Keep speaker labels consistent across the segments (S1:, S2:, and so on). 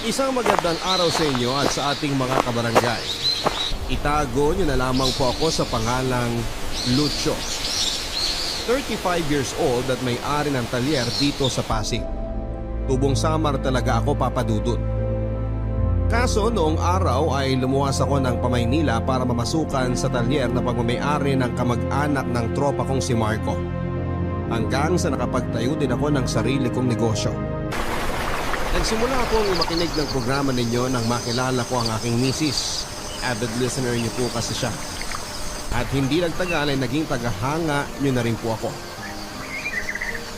S1: Isang magandang araw sa inyo at sa ating mga kabarangay. Itago niyo na lamang po ako sa pangalang Lucio. 35 years old at may-ari ng talyer dito sa Pasig. Tubong samar talaga ako, Papa Dudut. Kaso noong araw ay lumuwas ako ng Pamaynila para mamasukan sa talyer na pagmamay-ari ng kamag-anak ng tropa kong si Marco. Hanggang sa nakapagtayo din ako ng sarili kong negosyo. Nagsimula akong makinig ng programa ninyo nang makilala ko ang aking misis. Avid listener niyo po kasi siya. At hindi nagtagal ay naging tagahanga niyo na rin po ako.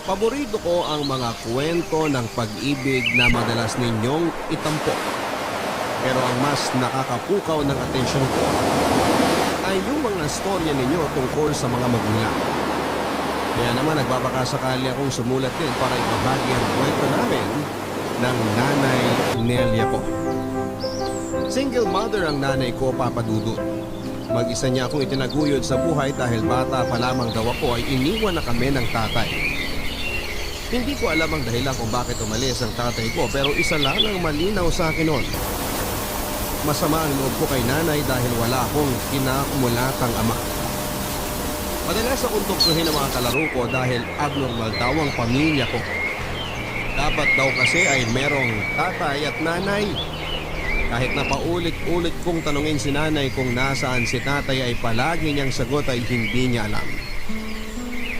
S1: Paborito ko ang mga kwento ng pag-ibig na madalas ninyong itampo. Pero ang mas nakakapukaw ng atensyon ko ay yung mga storya ninyo tungkol sa mga magulang. Kaya naman nagbabakasakali akong sumulat din para ibahagi ang kwento namin ng nanay Nelia ko. Single mother ang nanay ko, Papa Dudut. Mag-isa niya akong itinaguyod sa buhay dahil bata pa lamang daw ako ay iniwan na kami ng tatay. Hindi ko alam ang dahilan kung bakit umalis ang tatay ko pero isa lang ang malinaw sa akin noon. Masama ang loob ko kay nanay dahil wala akong kinakumulatang ama. Madalas akong tuksuhin ang mga kalaro ko dahil abnormal daw ang pamilya ko. Dapat daw kasi ay merong tatay at nanay. Kahit na paulit-ulit kong tanungin si nanay kung nasaan si tatay ay palagi niyang sagot ay hindi niya alam.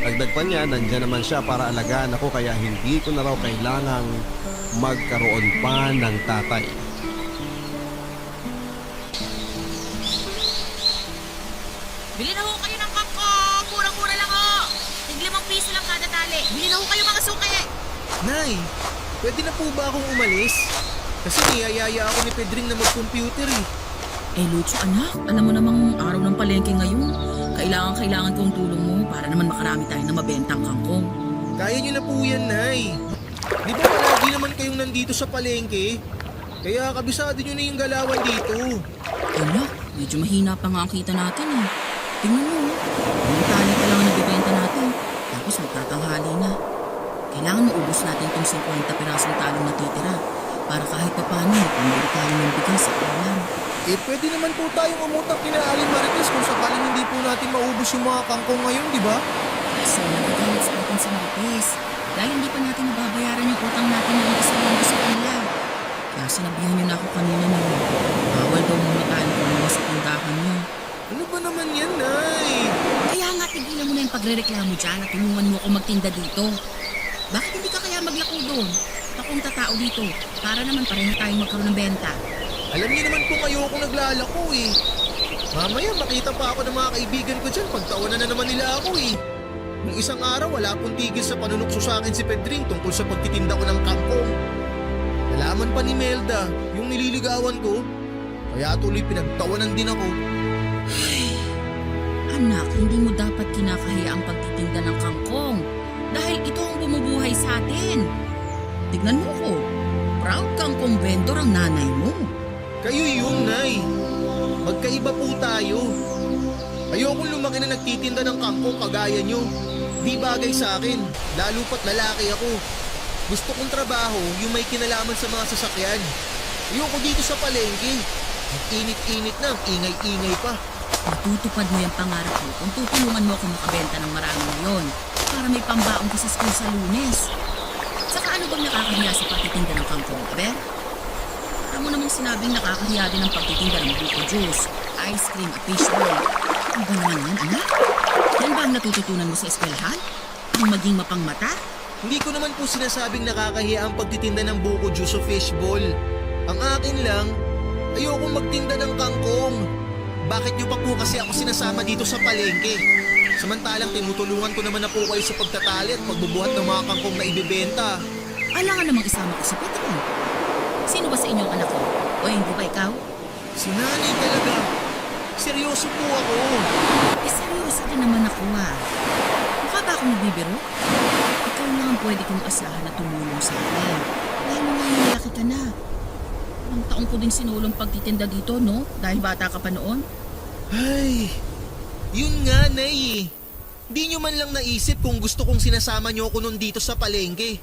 S1: Dagdag pa niya, nandiyan naman siya para alagaan ako kaya hindi ko na raw kailangang magkaroon pa ng tatay.
S2: Bili na ho kayo ng kangkong! Murang-mura lang ho! tig-5 piso lang kada tali. Bili na ho kayo mga suki!
S3: Nay, pwede na po ba akong umalis? Kasi niyayaya ako ni Pedring na mag-computer eh.
S2: Lucio anak, alam mo namang araw ng palengke ngayon. Kailangan kong tulong mo para naman makarami tayo na mabentang kangkong.
S3: Kaya niyo na po yan, Nay. Di ba palagi naman kayong nandito sa palengke? Kaya kabisado niyo na yung galawan dito.
S2: Anak, medyo mahina pa nga ang kita natin eh. Tingnan mo, ang tali pa lang ang nabibenta natin. Tapos magtatanghali na. Kailangan maubos natin itong 50 pirasong talong natitira para kahit pa paano pambili tayo ng bigas at ulam.
S3: Pwede naman po tayong umutang kina Aling Marites kung sakaling hindi po natin maubos yung mga kangkong ngayon, di ba?
S2: So, nagagalit sa atin si Marites dahil hindi pa natin nababayaran yung utang natin ng isa sa kanila. Kaya sinabihan niyo na ako kanina na bawal daw muna tayo kung sa tindahan niyo.
S3: Ano ba naman yan, Nay?
S2: Kaya nga, tigilan mo na yung pagre-reklamo dyan at tulungan mo ako magtinda dito. Bakit hindi ka kaya maglako doon? Akong tatao dito para naman pareho tayong magkaroon ng benta.
S3: Alam niyo naman kung ayoko naglalako eh. Mamaya makita pa ako ng mga kaibigan ko dyan pagtawanan na naman nila ako eh. Nung isang araw wala pong tigil sa panunukso sa akin si Pedring tungkol sa pagtitinda ko ng kangkong. Nalaman pa ni Melda yung nililigawan ko. Kaya tuloy pinagtawanan din ako.
S2: Anak, hindi mo dapat kinakahiya ang pagtitinda ng kangkong dahil ito ang bumubuhay sa atin. Tignan mo ko, proud kangkong vendor ang nanay mo.
S3: Kayo yung Nay. Magkaiba po tayo. Ayokong lumaki na nagtitinda ng kangkong kagaya nyo. Di bagay sa akin, lalo pat lalaki ako. Gusto kong trabaho yung may kinalaman sa mga sasakyan. Ayoko dito sa palengke. Ang init-init na, ang ingay-ingay pa.
S2: Matutupad mo yung pangarap mo kung tutulungan mo ako makabenta ng marami ngayon para may pambaong ka sa school sa Lunes. Saka ano bang nakakahiya sa pagtitinda ng kangkong, Aber? Alam mo namang sinabing nakakahiya din ang pagtitinda ng buko juice, ice cream at fishbowl. Ano ba naman yan, anak? Yan ba ang natututunan mo sa eskwelahan? Ang maging mapangmata?
S3: Hindi ko naman po sinasabing nakakahiya ang pagtitinda ng buko juice o fishball. Ang akin lang, ayokong magtinda ng kangkong. Bakit niyo pa po kasi ako sinasama dito sa palengke? Samantalang tinutulungan ko naman na po kayo sa pagtatali at pagbubuhat ng mga kangkong na ibebenta.
S2: Alangan namang isama ko sa Petron. Sino ba sa inyong anak ko? O hindi ba ikaw?
S3: Si nanay talaga. Seryoso po ako.
S2: Seryoso din naman ako Mukha ba akong nagbibiro? Ikaw lang ang pwede kong asahan na tumulong sa akin. Dahil mo nga malaki ka na. Ang taong ko din sinulong pagtitinda dito, no? Dahil bata ka pa noon.
S3: Ay, yun nga, Nay. Di nyo man lang naisip kung gusto kong sinasama nyo ako nun dito sa palengke.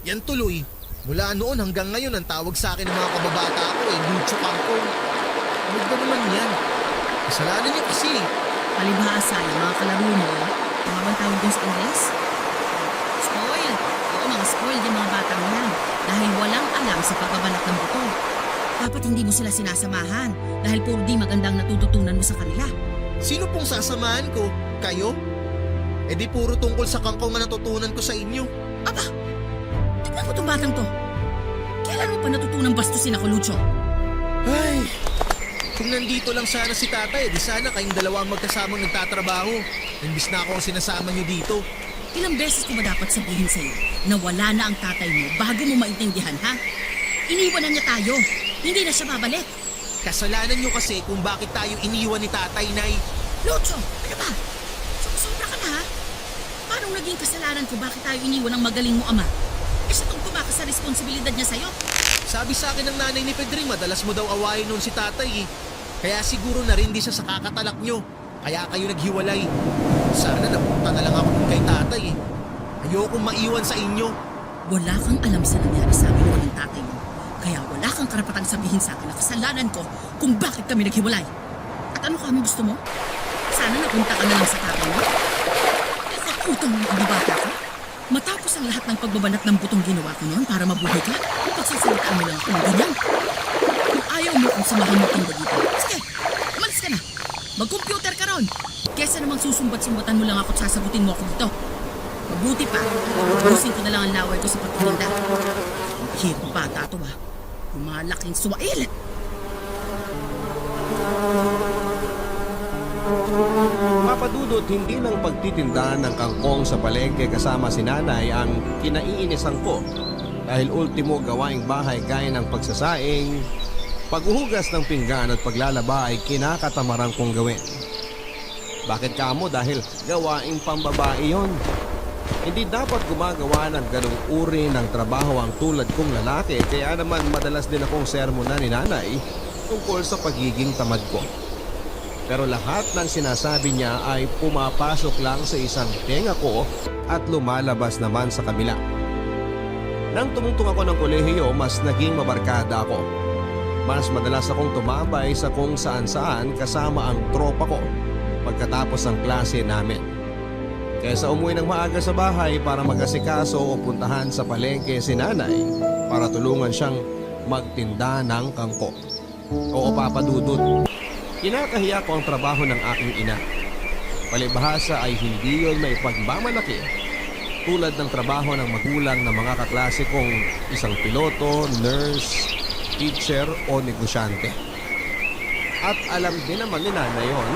S3: Yan tuloy, Mula noon hanggang ngayon ang tawag sa akin ng mga kababata ko Lucho Kangkong. Ano ba naman yan? Kasalanan niyo kasi.
S2: Palibhasa yung mga kalaro mo, mga bang tawag dun sa Ingles? Spoil. Oo, mga spoiled yung mga bata mo yan. Dahil walang alam sa pagbabalat ng buto. Dapat hindi mo sila sinasamahan dahil puro di magandang natututunan mo sa kanila.
S3: Sino pong sasamahan ko? Kayo? E di puro tungkol sa kangkong na natutunan ko sa inyo.
S2: Aba! Tignan mo itong batang to. Kailan mo pa natutunang bastusin ako, Lucho?
S3: Ay, kung nandito lang sana si tatay, di sana kayong dalawa ang magkasamang nagtatrabaho. Imbis na ako ang sinasama niyo dito.
S2: Ilang beses ko ba dapat sabihin sa'yo na wala na ang tatay mo bago mo maintindihan, ha? Iniwan na niya tayo. Hindi na siya babalik.
S3: Kasalanan niyo kasi kung bakit tayo iniwan ni tatay, Nay.
S2: Lucho, ano ba? Sobra ka na, ha? Paano naging kasalanan ko bakit tayo iniwan ng magaling mo ama? Eh siya tong tumakas sa responsibilidad niya sa'yo.
S3: Sabi sa akin ng nanay ni Pedring, madalas mo daw awayin noon si tatay. Kaya siguro na rin di siya sa kakatalak niyo. Kaya kayo naghiwalay. Sana napunta na lang ako dun kay tatay. Ayokong maiwan sa inyo.
S2: Wala kang alam sa nangyari sa amin ng tatay mo. Kaya wala kang karapatang sabihin sa akin na kasalanan ko kung bakit kami naghiwalay. At ano kami gusto mo? Sana napunta ka na lang sa tatay mo. Nakakutang mo ang bata ko. Matapos ang lahat ng pagbabanat ng butong ginawa ko noon para mabuhay ka, pagsasalitaan mo lang ako ng ganyan. Kung ayaw mo kung samahan mo tinda dito, sige, umalis ka na. Mag-computer ka ron. Kesa namang susumbat-sumbatan mo lang ako at sasagutin mo ako dito. Mabuti pa, ubusin ko na lang ang laway ko sa pagtitinda. Ang hirong bata to ha. Yung mga laking suwail.
S1: Papadudot, hindi lang pagtitinda ng kangkong sa palengke kasama si nanay ang kinaiinisan ko. Dahil ultimo gawaing bahay gaya ng pagsasaing, paghuhugas ng pinggan at paglalaba ay kinakatamaran kong gawin. Bakit kamo? Dahil gawaing pambabae yon. Hindi dapat gumagawa ng ganong uri ng trabaho ang tulad kong lalaki, kaya naman madalas din akong sermonan ni nanay tungkol sa pagiging tamad ko. Pero lahat ng sinasabi niya ay pumapasok lang sa isang tenga ko at lumalabas naman sa kabila. Nang tumungtong ako ng kolehiyo, mas naging mabarkada ako. Mas madalas akong tumambay sa kung saan-saan kasama ang tropa ko pagkatapos ng klase namin. Kaysa umuwi ng maaga sa bahay para mag-asikaso o puntahan sa palengke si nanay para tulungan siyang magtinda ng kangkong. Oo, papadudot. Kinakahiya ko ang trabaho ng aking ina. Palibhasa ay hindi yun may pagmamalaki tulad ng trabaho ng magulang ng mga kaklase kong isang piloto, nurse, teacher o negosyante. At alam din naman ni nanay yun,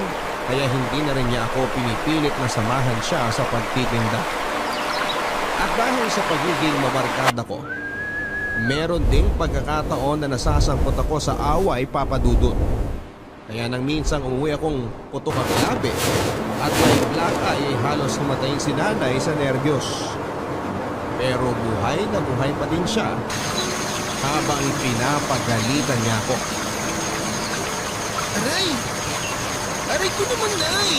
S1: kaya hindi na rin niya ako pinipilit na samahan siya sa pagtitinda. At dahil sa pagiging mabarkada ko, meron ding pagkakataon na nasasangkot ako sa away, papadudot. Kaya nang minsang umuwi akong putok ang labi at may black eye ay halos humatayin si nanay sa nerbiyos. Pero buhay na buhay pa din siya habang pinapagalitan niya ako.
S3: Aray! Aray ko naman, Nay!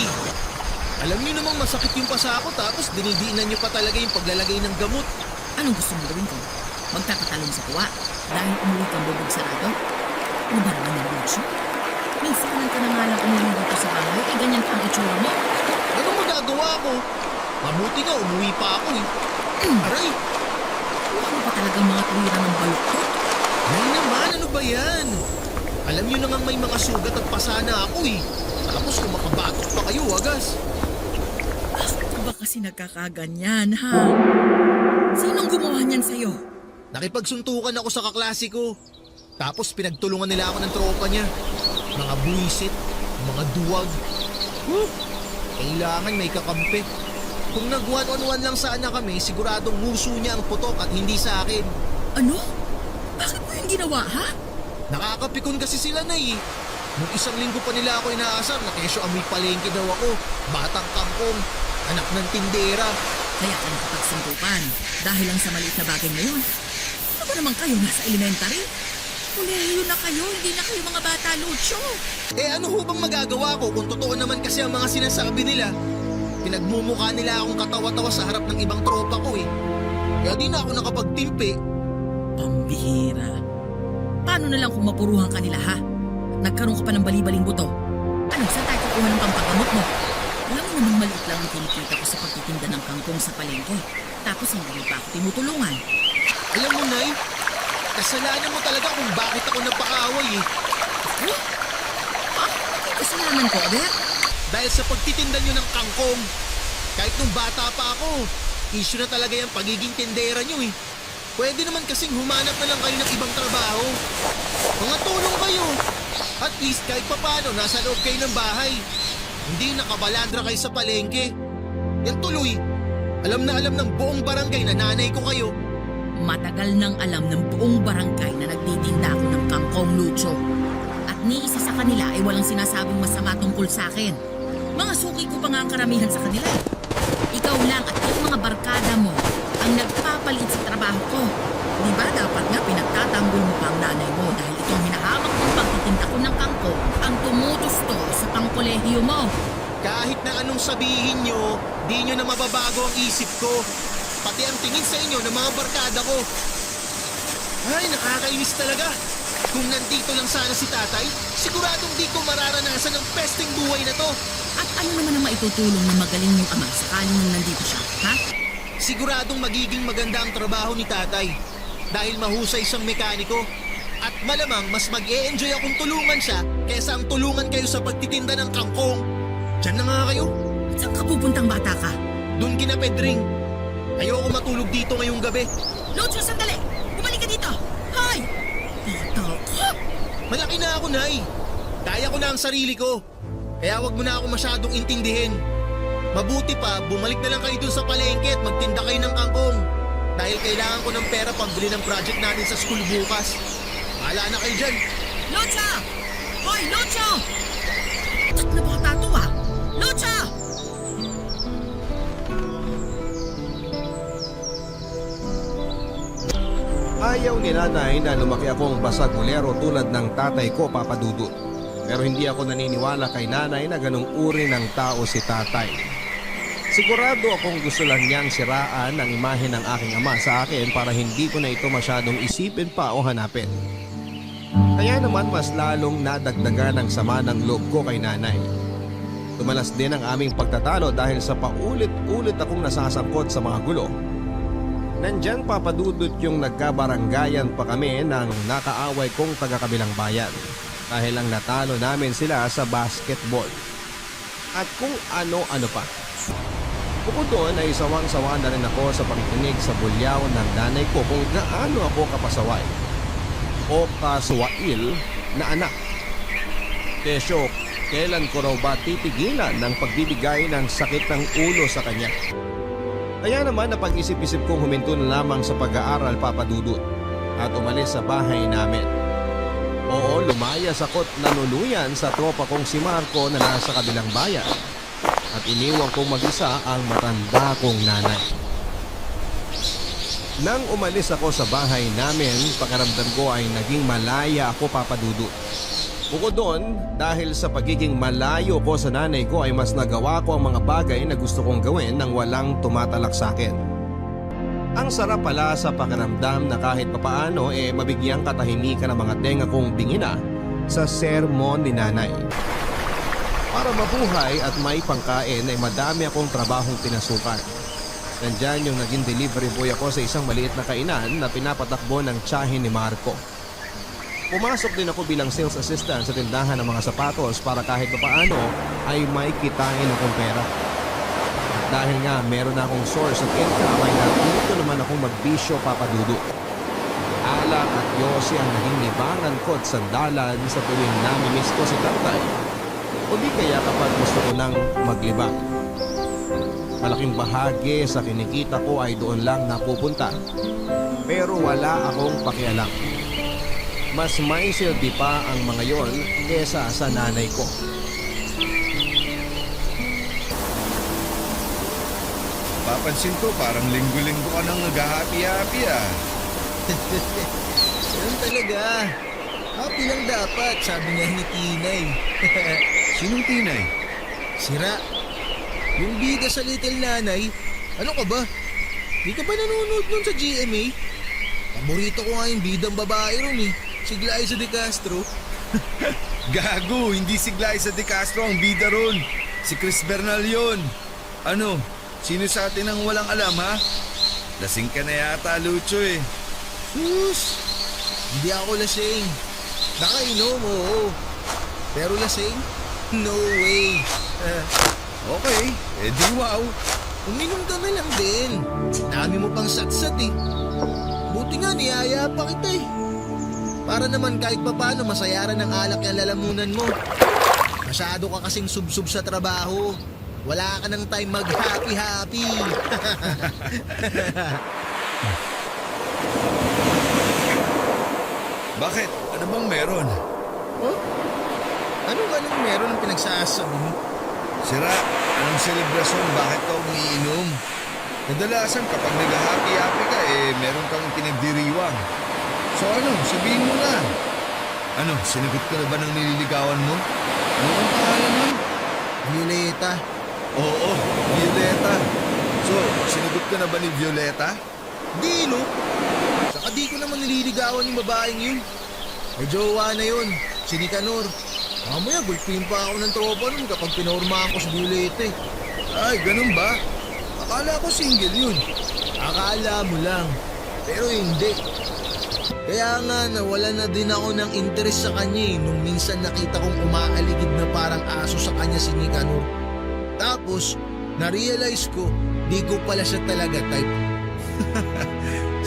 S3: Alam niyo namang masakit yung pasa ko tapos dinidiinan niyo pa talaga yung paglalagay ng gamot.
S2: Anong gusto mo gawin ko? Magtatatalon sa kuwa dahil umuwi kang bubog sarado? Ano ba naman yung Lucho? Minsan ka na nga lang umuwi dito sa bahay, eh ganyan pa ang itsura mo.
S3: Anong magagawa ko? Mabuti nga, umuwi pa ako eh. Aray!
S2: Wala mo pa talagang mga tuwira ng baluktot?
S3: Nay naman, ano ba yan? Alam niyo na nga may mga sugat at pasa na ako eh. Tapos kung makabatok pa kayo, wagas.
S2: Bakit ka ba kasi nagkakaganyan, ha? Sinong gumawa niyan sa'yo?
S3: Nakipagsuntukan ako sa kaklase ko. Tapos pinagtulungan nila ako ng tropa niya. Mga buwisit, mga duwag. Kailangan may kakampi. Kung nag-one-on-one lang sana kami, siguradong nguso niya ang putok at hindi sa akin.
S2: Ano? Bakit mo yung ginawa, ha?
S3: Nakakapikon kasi sila na eh. Nung isang linggo pa nila ako inaasar na kesyo amoy palengke daw ako. Batang kangkong, anak ng tindera.
S2: Kaya ka nakapagsuntukan dahil lang sa maliit na bagay na yun. Ano ba naman kayo, nasa elementary? Kolehiyo na kayo, hindi na kayo mga bata, Lucho.
S3: Eh ano ho bang magagawa ko kung totoo naman kasi ang mga sinasabi nila? Pinagmumukha nila akong katawa-tawa sa harap ng ibang tropa ko eh. Kaya di na ako nakapagtimpi.
S2: Pambihira. Paano na lang kung mapuruhan ka nila, ha? Nagkaroon ka pa ng bali-baling buto. Ano, saan tayo kukuha ng pampagamot mo? Alam mo namang maliit lang ang kinikita ko sa pagtitinda ng kangkong sa palengke. Tapos hindi mo pa ako tinutulungan.
S3: Alam mo, Nay, kasalanan mo talaga kung bakit ako napakaaway eh.
S2: Ako? Kasalanan ko, Aber?
S3: Dahil sa pagtitinda nyo ng kangkong. Kahit nung bata pa ako, issue na talaga yung pagiging tindera nyo eh. Pwede naman kasing humanap na lang kayo ng ibang trabaho. Mga tulong kayo. At least kahit papano, nasa loob kayo ng bahay. Hindi nakabalandra kayo sa palengke. Yan tuloy. Alam na alam ng buong barangay na nanay ko kayo.
S2: Matagal nang alam ng buong barangay na nagtitinda ako ng kangkong, Lucho. At ni isa sa kanila ay walang sinasabing masama tungkol sa akin. Mga suki ko pa nga ang karamihan sa kanila. Ikaw lang at yung mga barkada mo ang nagpapalit sa trabaho ko. Di ba dapat nga pinagtatanggol mo pa ang nanay mo dahil itong hinahamak kong pagtitinda ko ng kangkong ang tumutusto sa pangkolehiyo mo.
S3: Kahit na anong sabihin nyo, di nyo na mababago ang isip ko. Pati ang tingin sa inyo ng mga barkada ko. Ay, nakakainis talaga. Kung nandito lang sana si tatay, siguradong di ko mararanasan ang pesting buhay na to.
S2: At ano naman ang maitutulong na magaling yung ama sakaling nung nandito siya, ha?
S3: Siguradong magiging maganda ang trabaho ni tatay. Dahil mahusay siyang mekaniko. At malamang mas mag-e-enjoy akong tulungan siya kesa ang tulungan kayo sa pagtitinda ng kangkong. Diyan na nga kayo.
S2: At saan ka pupuntang bata ka?
S3: Doon kina Pedring. Ayoko matulog dito ngayong gabi.
S2: Lucho, sandali! Bumalik ka dito! Hoy! Bata ka!
S3: Malaki na ako, Nay. Kaya ko na ang sarili ko. Kaya wag mo na ako masyadong intindihin. Mabuti pa, bumalik na lang kayo dun sa palengke at magtinda kayo ng kangkong. Dahil kailangan ko ng pera pambili ng project natin sa school bukas. Bahala na kayo dyan.
S2: Lucho! Hoy, Lucho! Tat na bata to, ha? Lucho!
S1: Ayaw ni nanay na lumaki akong basagulero tulad ng tatay ko, Papa Dudut. Pero hindi ako naniniwala kay nanay na ganung uri ng tao si tatay. Sigurado akong gusto lang niyang siraan ang imahe ng aking ama sa akin para hindi ko na ito masyadong isipin pa o hanapin. Kaya naman mas lalong nadagdagan ang sama ng loob ko kay nanay. Tumalas din ang aming pagtatalo dahil sa paulit-ulit akong nasasangkot sa mga gulo. Nandyan, Papa Dudut, yung nagkabaranggayan pa kami ng nakaaway kong taga-kabilang bayan dahil ang natalo namin sila sa basketball. At kung ano-ano pa. Bukod doon ay sawang-sawa na rin ako sa pakikinig sa bulyaw ng nanay ko kung gaano ako kapasaway o kaswail na anak. Kesyo, kailan ko raw ba titigilan ng pagbibigay ng sakit ng ulo sa kanya? Kaya naman napag-isip-isip kong huminto na lamang sa pag-aaral, Papa Dudut, at umalis sa bahay namin. Oo, lumayas ako't nanuluyan sa tropa kong si Marco na nasa kabilang bayan at iniwang kong mag-isa ang matanda kong nanay. Nang umalis ako sa bahay namin, pakiramdam ko ay naging malaya ako, Papa Dudut. Bukod doon, dahil sa pagiging malayo ko sa nanay ko ay mas nagawa ko ang mga bagay na gusto kong gawin nang walang tumatalak sa akin. Ang sarap pala sa pakiramdam na kahit papaano mabigyang katahimikan ang mga tenga kong bingina sa sermon ni nanay. Para mabuhay at may pangkain ay madami akong trabahong pinasukan. Nandyan yung naging delivery boy ako sa isang maliit na kainan na pinapatakbo ng tiyahin ni Marco. Pumasok din ako bilang sales assistant sa tindahan ng mga sapatos para kahit papaano ay may kitain akong pera. At dahil nga meron na akong source of income ay natuto naman akong magbisyo, Papa Dudut. Alak at yosi ang naging libangan ko at sandalan sa tuwing namimiss ko si tatay. O di kaya kapag gusto ko nang maglibang. Malaking bahagi sa kinikita ko ay doon lang napupunta. Pero wala akong pakialam. Mas may silbi pa ang mga yon kesa sa nanay ko.
S4: Papansin ko parang linggo-linggo ka nang nag-happy-happy ah.
S3: Ganun talaga. Happy lang dapat, sabi nga ni Tinay.
S4: Sinong Tinay?
S3: Sira. Yung bida sa Little Nanay, ano ka ba? Di ka ba nanonood nun sa GMA? Paborito ko nga yung bidang babae ron eh. Si Glyza De Castro.
S4: Gago, hindi si Glyza De Castro ang bida ron. Si Chris Bernal yun. Ano, sino sa atin ang walang alam ha? Lasing ka na yata, Lucho eh.
S3: Sus! Hindi ako lasing. Nakainom, oo. Pero lasing? No way.
S4: Okay, edi wow.
S3: Uminom ka na lang din. Dami mo pang satsat eh. Buti nga niyaya pa kita eh. Para naman kahit papano masayaran ng alak yung lalamunan mo. Masyado ka kasing sub-sub sa trabaho. Wala ka ng time mag-happy-happy.
S4: Bakit? Ano bang meron?
S3: Oh? Anong meron ang pinagsasabi mo?
S4: Sira, anong selebrasyon? Bakit ka umiinom? Kadalasan kapag nag-happy-happy ka meron kang pinagdiriwang. So ano, sabihin mo na. Ano, sinagot ka na ba ng nililigawan mo? Ano ang pangalan mo?
S3: Violeta.
S4: Oo, Violeta. So, sinagot ka na ba ni Violeta?
S3: Di no? Saka di ko naman nililigawan yung babaeng yun. May jowa na yun, si Nicanor. Mamaya gulpin pa ako ng tropa nun kapag pinormahan ko si Violeta eh.
S4: Ay, ganun ba? Akala ko single yun.
S3: Akala mo lang, pero hindi. Kaya nga nawala na din ako ng interest sa kanya nung minsan nakita kong umaaligid na parang aso sa kanya si Nicanor. Tapos, na-realize ko, di ko pala siya talaga type.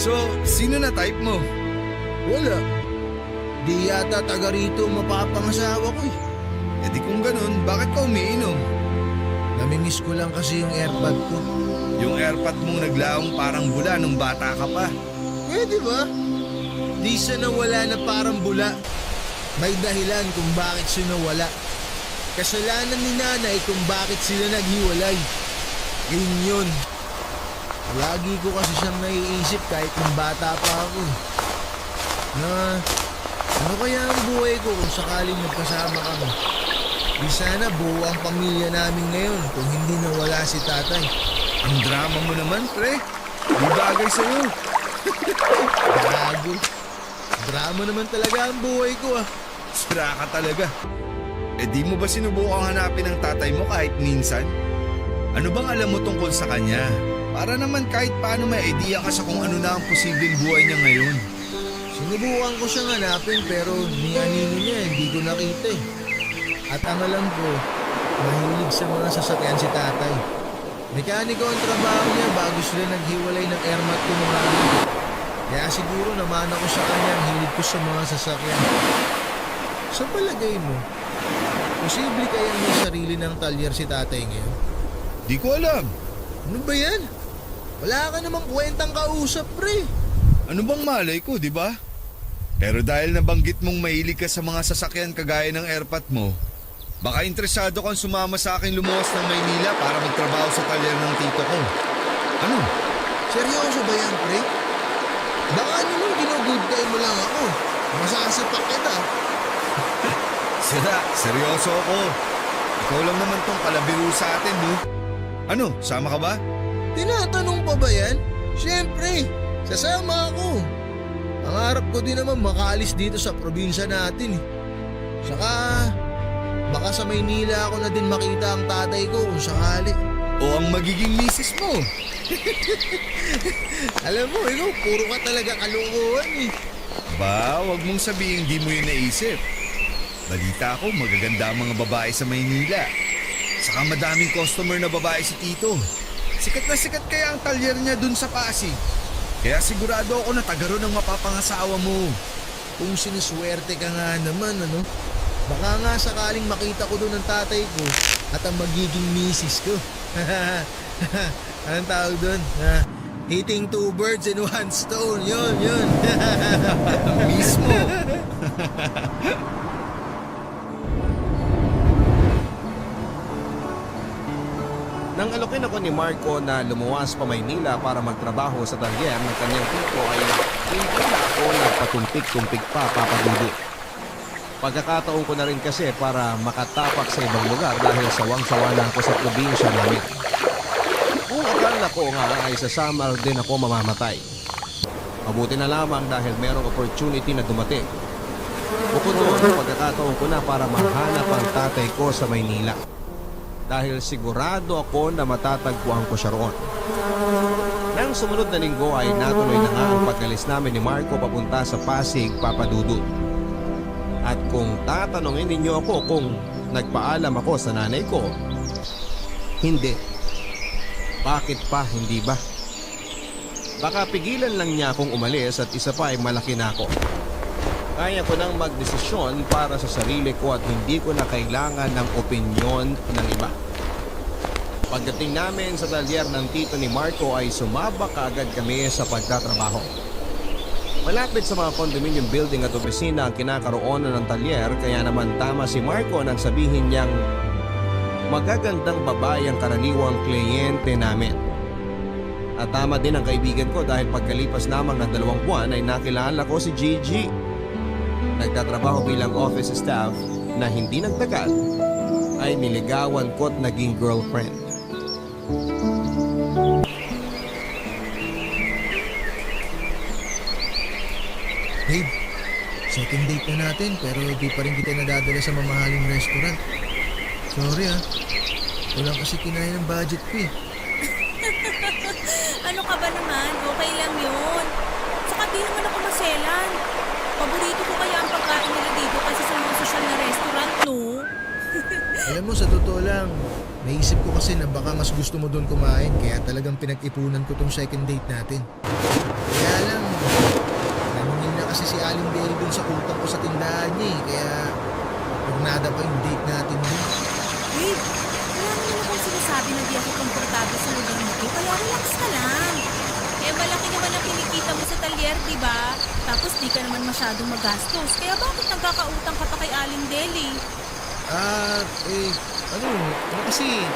S4: So, sino na type mo?
S3: Wala. Di yata taga rito mapapangasawa ko eh.
S4: E di kung ganun, bakit ka umiinom?
S3: Namimiss ko lang kasi yung airpod ko.
S4: Yung airpot mong naglaong parang bula nung bata ka pa.
S3: Pwede ba? Di siya nawala na parang bula. May dahilan kung bakit siya nawala. Kasalanan ni nanay kung bakit sila naghiwalay. Yun yun. Lagi ko kasi siyang naiisip kahit nung bata pa ako. Na ano kaya ang buhay ko kung sakaling magkasama kami? Di sana buo ang pamilya namin ngayon kung hindi nawala si tatay.
S4: Ang drama mo naman, pre. Di bagay sa'yo.
S3: Gago. Drama naman talaga ang buhay ko ah.
S4: Sira ka talaga. E di mo ba sinubukang hanapin ang tatay mo kahit minsan? Ano bang alam mo tungkol sa kanya? Para naman kahit paano may idea ka sa kung ano na ang posibleng buhay niya ngayon.
S3: Sinubukan ko siyang hanapin pero ni anino niya hindi ko nakita eh. At ang alam ko, mahilig sa mga sasakyan si tatay. Mekaniko ang trabaho niya bago sila naghiwalay ng airmat ko nung araw. Kaya siguro naman ako sa kanya ang hilig ko sa mga sasakyan. Sa palagay mo, posible kayang may sarili ng talyer si tatay ngayon?
S4: Di ko alam.
S3: Ano ba yan? Wala ka namang kwentang kausap, pre.
S4: Ano bang malay ko, di ba? Pero dahil nabanggit mong mahilig ka sa mga sasakyan kagaya ng airpot mo, baka interesado kang sumama sa akin lumuwas ng Maynila para magtrabaho sa talyer ng tito ko. Ano?
S3: Seryoso ba yan, pre? Baka naman ginugood time mo lang ako. Masasapak kita.
S4: Sira, seryoso ako. Ikaw lang naman tong kalabiro sa atin, no? Ano, sama ka ba?
S3: Tinatanong pa ba yan? Siyempre, sasama ako. Ang harap ko din naman makaalis dito sa probinsya natin eh. Saka, baka sa Maynila ako na din makita ang tatay ko kung sakali.
S4: O ang magiging misis mo?
S3: Alam mo, ikaw, puro ka talaga kalukuhan eh.
S4: Ba, wag mong sabihin di mo yun naisip. Balita ko, magaganda ang mga babae sa Maynila. Saka madaming customer na babae si Tito. Sikat na sikat kaya ang talyer niya dun sa Pasig. Kaya sigurado ako na taga ron ang mapapangasawa mo.
S3: Kung sinuswerte ka nga naman, ano? Baka nga sakaling makita ko doon ang tatay ko at ang magiging misis ko. Anong tawag doon? Hitting two birds in one stone. Yun.
S4: Mismo.
S1: Nang alokin ako ni Marco na lumuwas pa Maynila para magtrabaho sa talyer ng kanyang tito ay hindi na ako nagpatumpik-tumpik pa papadudot. Pagkakataon ko na rin kasi para makatapak sa ibang lugar dahil sawang-sawa na ako sa probinsya namin. Kung akala ko nga ay sa summer din ako mamamatay. Mabuti na lamang dahil merong opportunity na dumating. Bukod doon, pagkakataon ko na para mahanap ang tatay ko sa Maynila. Dahil sigurado ako na matatagpuan ko siya roon. Nang sumunod na linggo ay natuloy na nga ang pag-alis namin ni Marco papunta sa Pasig, Papadudut. At kung tatanungin ninyo ako kung nagpaalam ako sa nanay ko, hindi. Bakit pa hindi ba? Baka pigilan lang niya akong umalis at isa pa ay malaki na ako. Kaya ko nang magdesisyon para sa sarili ko at hindi ko na kailangan ng opinyon ng iba. Pagdating namin sa talyer ng tito ni Marco ay sumabak kaagad kami sa pagtatrabaho. Malapit sa mga condominium building at opisina ang kinakaroonan ng talyer kaya naman tama si Marco nang sabihin niyang magagandang babae ang karaniwang kliyente namin. At tama din ang kaibigan ko dahil pagkalipas lamang ng 2 buwan ay nakilala ko si Gigi. Nagtatrabaho bilang office staff na hindi nagtagal ay niligawan ko at naging girlfriend.
S3: Babe, second date na natin pero di pa rin kita nadadala sa mamahaling restaurant. Sorry Walang kasi kinaya ng budget ko eh.
S2: Ano ka ba naman? Okay lang yun. Saka di naman ako maselan. Paborito ko kaya ang pagkain nila dito kasi sa mga social na restaurant, no?
S3: Alam mo, sa totoo lang, naisip ko kasi na baka mas gusto mo doon kumain kaya talagang pinag-ipunan ko tong second date natin. Kaya lang, nanungin na kasi si Aling Berry doon sa utang ko sa tindahan niya eh, kaya nada pa yung date natin doon.
S2: Babe, wala naman akong sinasabi na di ako komportable sa lugar nito, kaya relax ka lang. Eh, malaki naman ang kinikita mo sa talyer, di ba? Tapos di ka naman masyadong magastos, kaya bakit nagkakautang ka pa kay Aling Deli?
S3: Ano kasi,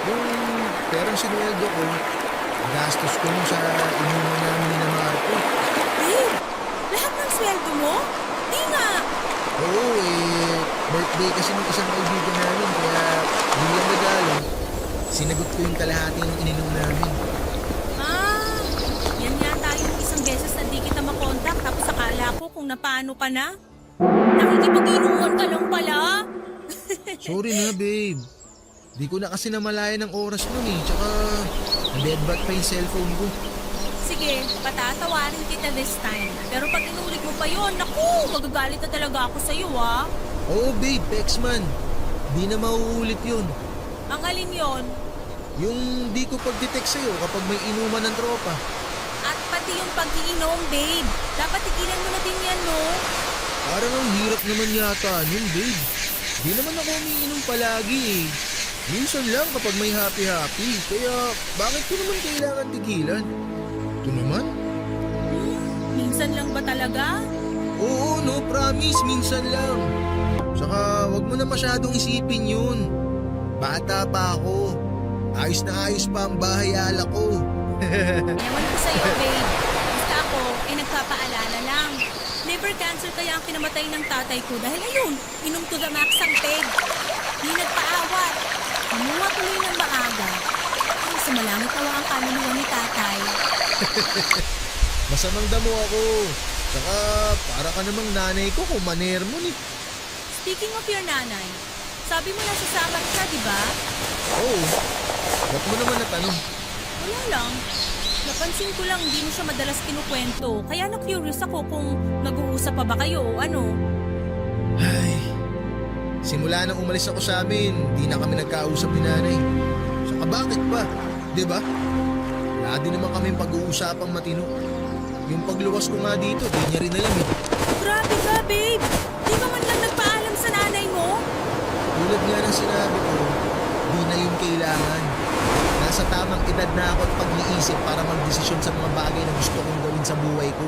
S3: yung perang sinuweldo ko, gastos ko nung sa inuman namin ni Marco.
S2: Babe, lahat ng sweldo mo? Di nga.
S3: Oo, birthday kasi ng isang kaibigan namin, kaya bilang regalo, sinagot ko yung kalahati ng ininom namin.
S2: Yan yata yung isang beses na di kita makontak tapos akala ko kung napaano ka na. Nakikipag-inuman ka lang pala.
S3: Sorry na, babe. Di ko na kasi namalaya ng oras nun eh, tsaka na-deadbat pa yung cellphone ko.
S2: Sige, patatawarin kita this time. Pero pag inulit mo pa yun, naku, magagalit na talaga ako sa'yo, ah.
S3: Oo, babe, Pexman. Di na mauulit yun.
S2: Ang alin yon?
S3: Yung di ko pag-detect sa'yo kapag may inuman ng tropa.
S2: At pati yung pag-iinom, babe. Dapat tigilan mo na din yan, no?
S3: Parang ang hirap naman yata nun, babe. Di naman ako umiinom palagi eh. Minsan lang kapag may happy-happy. Kaya bakit ko naman kailangan tigilan? Ito naman?
S2: Minsan lang ba talaga?
S3: Oo, no, promise, minsan lang. Saka wag mo na masyadong isipin yun. Bata pa ako. Ayos na ayos pa ang bahay ala ko.
S2: Ewan ko sa'yo, babe. Basta ako, nagpapaalala lang. Liver cancer kaya ang kinamatay ng tatay ko dahil ayun, inom to the max ang peg. Di nagpaawat. Kumuha tuloy ng maaga. Ay, sumalangit tawa ang kaluluwa ni tatay.
S3: Masamang damo ako. Saka para ka namang nanay ko kung maner mo ni.
S2: Speaking of your nanay, sabi mo nasa Samat ka, di ba?
S3: Oo. Ba't mo naman natanong?
S2: Wala lang. Napansin ko lang hindi mo siya madalas kinukwento. Kaya na-curious ako kung nag-uusap pa ba kayo o ano.
S3: Ay, simula nang umalis ako sa amin, di na kami nagkausap ni nanay. Saka bakit ba? Di ba? Wala din naman kami pag-uusapang matino. Yung pagluwas ko nga dito, di niya rin alam eh.
S2: Grabe ka, babe. Di ka man lang nagpaalam sa nanay mo?
S3: Tulad nga ng sinabi ko, di na yun kailangan. Nasa tamang edad na ako at pag-iisip para magdesisyon sa mga bagay na gusto kong gawin sa buhay ko.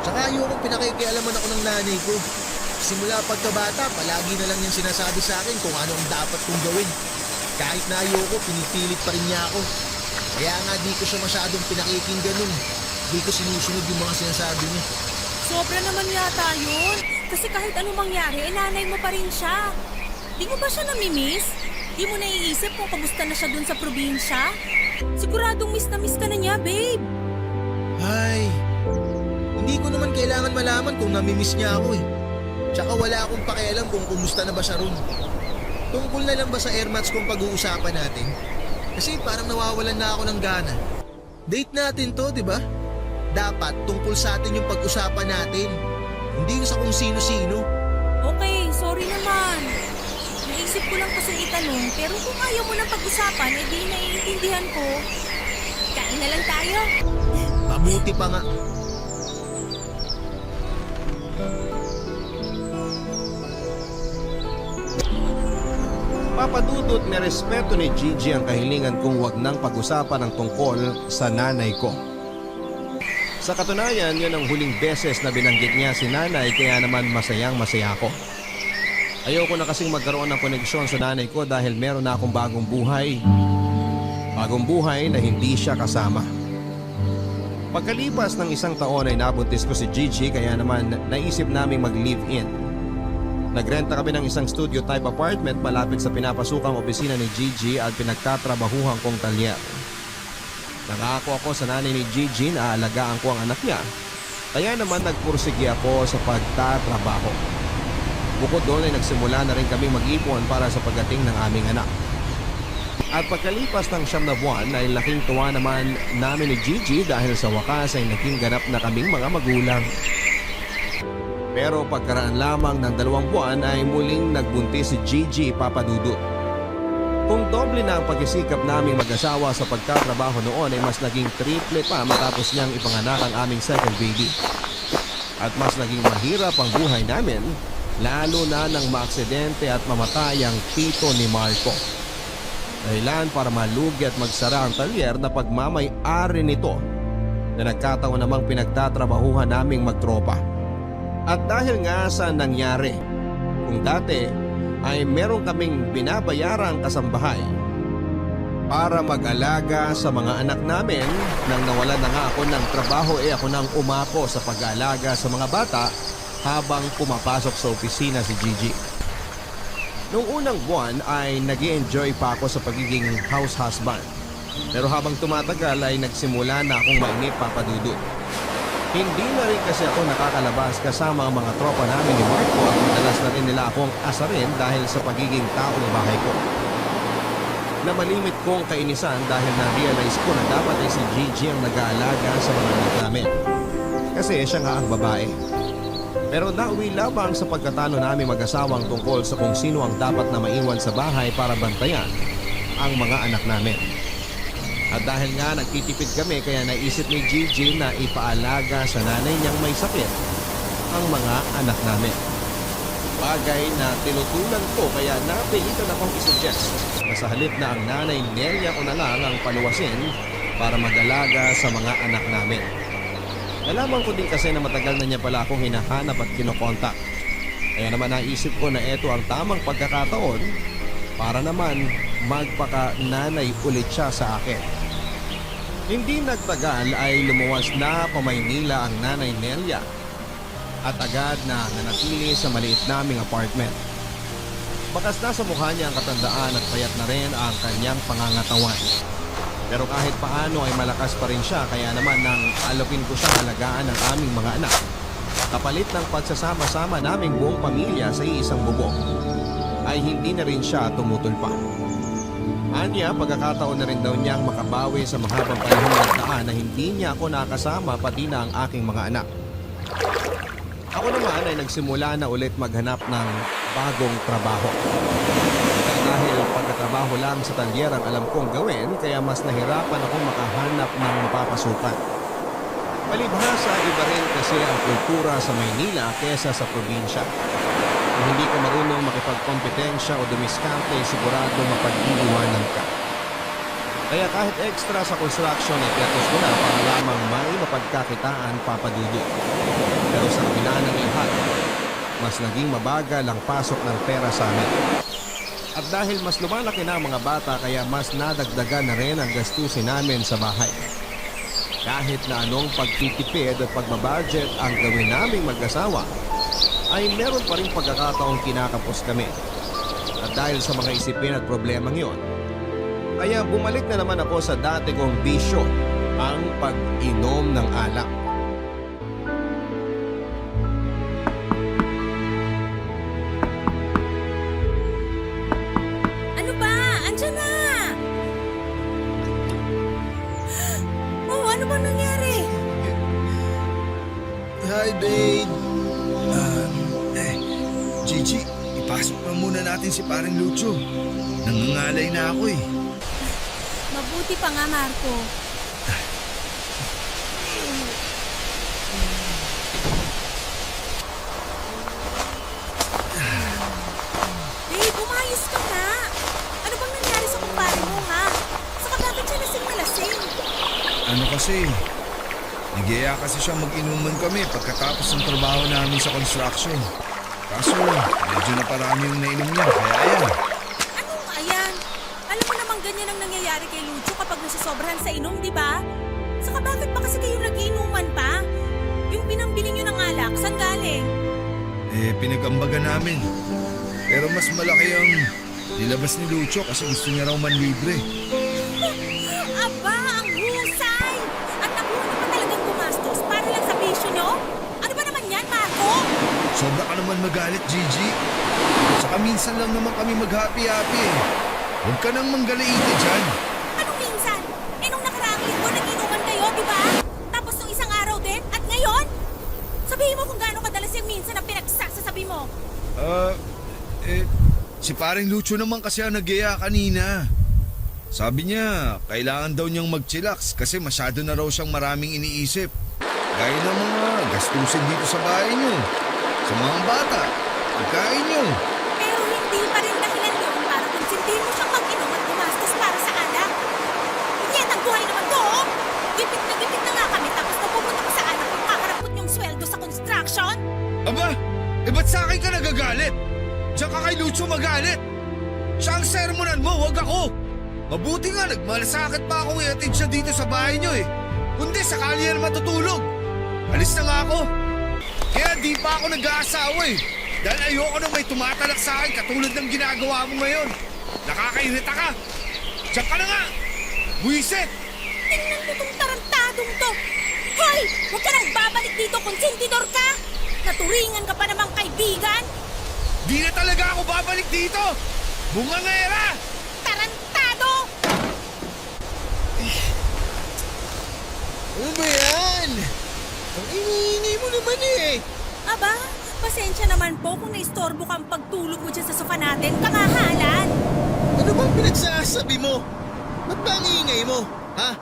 S3: Tsaka ayoko pinakikialaman ako ng nanay ko. Simula pagkabata, palagi na lang yung sinasabi sa akin kung ano ang dapat kong gawin. Kahit na ayoko, pinipilit pa rin niya ako. Kaya nga di ko siya masyadong pinakikinggan nun. Di ko sinusunod yung mga sinasabi niya.
S2: Sobra naman yata yun. Kasi kahit anong mangyari, nanay mo pa rin siya. Di mo ba siya namimiss? Di mo naiisip kung kamusta na siya dun sa probinsya? Siguradong miss na miss ka na niya, babe.
S3: Ay, ko naman kailangan malaman kung namimiss niya ako eh. Tsaka wala akong pakialam kung kumusta na ba siya ron. Tungkol na lang ba sa airmats kung pag-uusapan natin? Kasi parang nawawalan na ako ng gana. Date natin to, di ba? Dapat tungkol sa atin yung pag-usapan natin. Hindi yung sa kung sino-sino.
S5: Okay, sorry naman. Naisip ko lang kasi itanong, pero kung ayaw mo ng pag-usapan, edi naiintindihan ko. Kain na lang tayo.
S3: Mabuti pa nga.
S1: Papadudot ni respeto ni Gigi ang kahilingan kong wag nang pag-usapan ang tungkol sa nanay ko. Sa katunayan, yun ang huling beses na binanggit niya si nanay kaya naman masayang masaya ako. Ayoko na kasing magkaroon ng koneksyon sa nanay ko dahil meron na akong bagong buhay. Bagong buhay na hindi siya kasama. Pagkalipas ng 1 taon ay nabuntis ko si Gigi kaya naman naisip naming mag-live-in. Nagrenta kami ng isang studio type apartment malapit sa pinapasukang opisina ni Gigi at pinagtatrabahuhan kong talyer. Nangako ako sa nanay ni Gigi na aalagaan ko ang anak niya. Kaya naman nagpursige ako sa pagtatrabaho. Bukod doon ay nagsimula na rin kami mag-ipon para sa pagdating ng aming anak. At pagkalipas ng 9 na buwan ay laking tuwa naman namin ni Gigi dahil sa wakas ay naging ganap na kaming mga magulang. Pero pagkaraan lamang ng 2 buwan ay muling nagbuntis si Gigi Papadudut. Kung doble na ang pagsisikap naming mag-asawa sa pagtatrabaho noon ay mas naging triple pa matapos niyang ipanganak ang aming second baby. At mas naging mahirap ang buhay namin lalo na nang maaksidente at mamatay ang tito ni Marco. Dahilan para malugi at magsara ang talyer na pagmamay-ari nito na nagkataon namang pinagtatrabahuhan naming magtropa. At dahil nga sa nangyari, kung dati ay meron kaming binabayarang kasambahay para mag-alaga sa mga anak namin nang nawalan na nga ako ng trabaho ako nang umako sa pag-aalaga sa mga bata habang pumapasok sa opisina si Gigi. Noong unang buwan ay nag-i-enjoy pa ako sa pagiging house husband. Pero habang tumatagal ay nagsimula na akong mainip Papadudut. Hindi na rin kasi ako nakakalabas kasama ang mga tropa namin ni Marco at madalas na rin nila akong asarin dahil sa pagiging tao ng bahay ko. Na malimit kong kainisan dahil na-realize ko na dapat ay si Gigi ang nag-aalaga sa mga anak namin. Kasi siya nga ang babae. Pero nauwi labang sa pagkatalo namin mag-asawang tungkol sa kung sino ang dapat na maiwan sa bahay para bantayan ang mga anak namin. At dahil nga nagtitipid kami kaya naisip ni Gigi na ipaalaga sa nanay niyang may sakit ang mga anak namin. Bagay na tinutulan ko kaya napilitan akong isuggest na sa halip na ang nanay Nelia ko na lang ang paluwasin para mag-alaga sa mga anak namin. Nalaman ko din kasi na matagal na niya pala akong hinahanap at kinokontak. Kaya naman naisip ko na ito ang tamang pagkakataon para naman magpaka-nanay ulit siya sa akin. Hindi nagtagal ay lumuwas na pa Maynila ang nanay Nelia at agad na nanatili sa maliit naming apartment. Bakas na sa mukha niya ang katandaan at payat na rin ang kanyang pangangatawan. Pero kahit paano ay malakas pa rin siya kaya naman nang alupin ko siyang alagaan ng aming mga anak. Kapalit ng pagsasama-sama naming buong pamilya sa iisang bubong ay hindi na rin siya tumutulpa. Anya, pagkakataon na rin daw niyang makabawi sa mahabang panahon ng daan na hindi niya ako nakasama pati na ang aking mga anak. Ako naman ay nagsimula na ulit maghanap ng bagong trabaho. Dahil pagkatrabaho lang sa talyer ang alam kong gawin kaya mas nahirapan akong makahanap ng mapapasukan. Palibhasa, iba rin kasi ang kultura sa Maynila kesa sa probinsya. Kung hindi ka marunong makipagkompetensya o dumiskarte, sigurado mapag-iiwanan ka. Kaya kahit extra sa construction ay piatos ko na para lamang may mapagkakitaan Papadudut. Pero sa kabila ng lahat, mas naging mabagal ang pasok ng pera sa amin. At dahil mas lumalaki na ang mga bata kaya mas nadagdagan na rin ang gastusin namin sa bahay. Kahit na anong pagtitipid at pagbabudget ang gawin naming mag-asawa, ay meron pa rin pagkakataong kinakapos kami. At dahil sa mga isipin at problemang yon, kaya bumalik na naman ako sa dati kong bisyo, ang pag-inom ng alak.
S5: Ano bang nangyari?
S3: Hi, babe.
S4: Gigi, ipasok na muna natin si paring Lucho. Nangangalay na ako eh.
S5: Mabuti pa nga, Marco. Babe, umayos ka na. Ano bang nangyari sa kumpare mo, ha? Saka bakit siya lasing na lasing?
S4: Ano kasi, nagyaya kasi siya mag-inuman kami pagkatapos ng trabaho namin sa construction. Kaso, medyo na parami yung nainom niya, kaya ayan.
S5: Anong ayan? Alam mo namang ganyan ang nangyayari kay Lucho kapag nasisobrahan sa inom, di ba? Saka bakit pa kasi kayo nag-iinuman pa? Yung pinambili niyo ng alak, saan galing?
S4: Pinag-ambagan namin. Pero mas malaki ang nilabas ni Lucho kasi gusto niya raw manlibre.
S5: Aba, ang husay! At nakuha niyo pa talagang gumastos para lang sa bisyo niyo? Ano ba naman yan, Marco?
S4: Sobra ka naman magalit, Gigi. Saka minsan lang naman kami mag-happy-happy eh. Huwag ka nang manggalaite dyan.
S5: Anong minsan? Nung nakaraang linggo nag-inuman kayo, di ba? Tapos nung isang araw din? At ngayon? Sabihin mo kung gaano kadalas yung minsan na pinagsasasabi mo.
S4: Si paring Lucho naman kasi ang nagyaya kanina. Sabi niya, kailangan daw niyang mag-chillax kasi masyado na raw siyang maraming iniisip. Gaya ng mga gastusin dito sa bahay niyo, sa mga bata, pagkain niyo.
S5: Pero hindi pa rin dahilan yun para konsintihin mo siyang mag-inom at gumastos para sa alak. Hindi at ang buhay naman to, oh! Gipit na nga kami tapos napupunta pa sa alak yung kakarapot niyong sweldo sa construction.
S4: Aba, ba't sa akin ka nagagalit? Diyan ka kay Lucho magalit. Siya ang sermonan mo, wag ako. Mabuti nga, nagmalasakit pa akong iatid siya dito sa bahay niyo eh. Kundi sakali yan matutulog. Alis na nga ako. Kaya di pa ako nag-aasawa eh. Dahil ayoko nang may tumatalak sa akin katulad ng ginagawa mo ngayon. Nakakairita ka. Diyan ka na nga. Buisit.
S5: Tingnan mo tong tarantadong to. Hoy! Huwag ka nang babalik dito, konsentidor ka! Naturingan ka pa namang kaibigan!
S4: Di na talaga ako babalik dito. Bungangera.
S5: Tarantado!
S3: Ano ba yan? Ang iniinay mo naman eh.
S5: Aba, pasensya naman po kung naistorbo kang pagtulog mo dyan sa sofa natin, kamahalan!
S3: Ano bang pinagsasabi mo? Ba't ba ang ingay mo? Ha?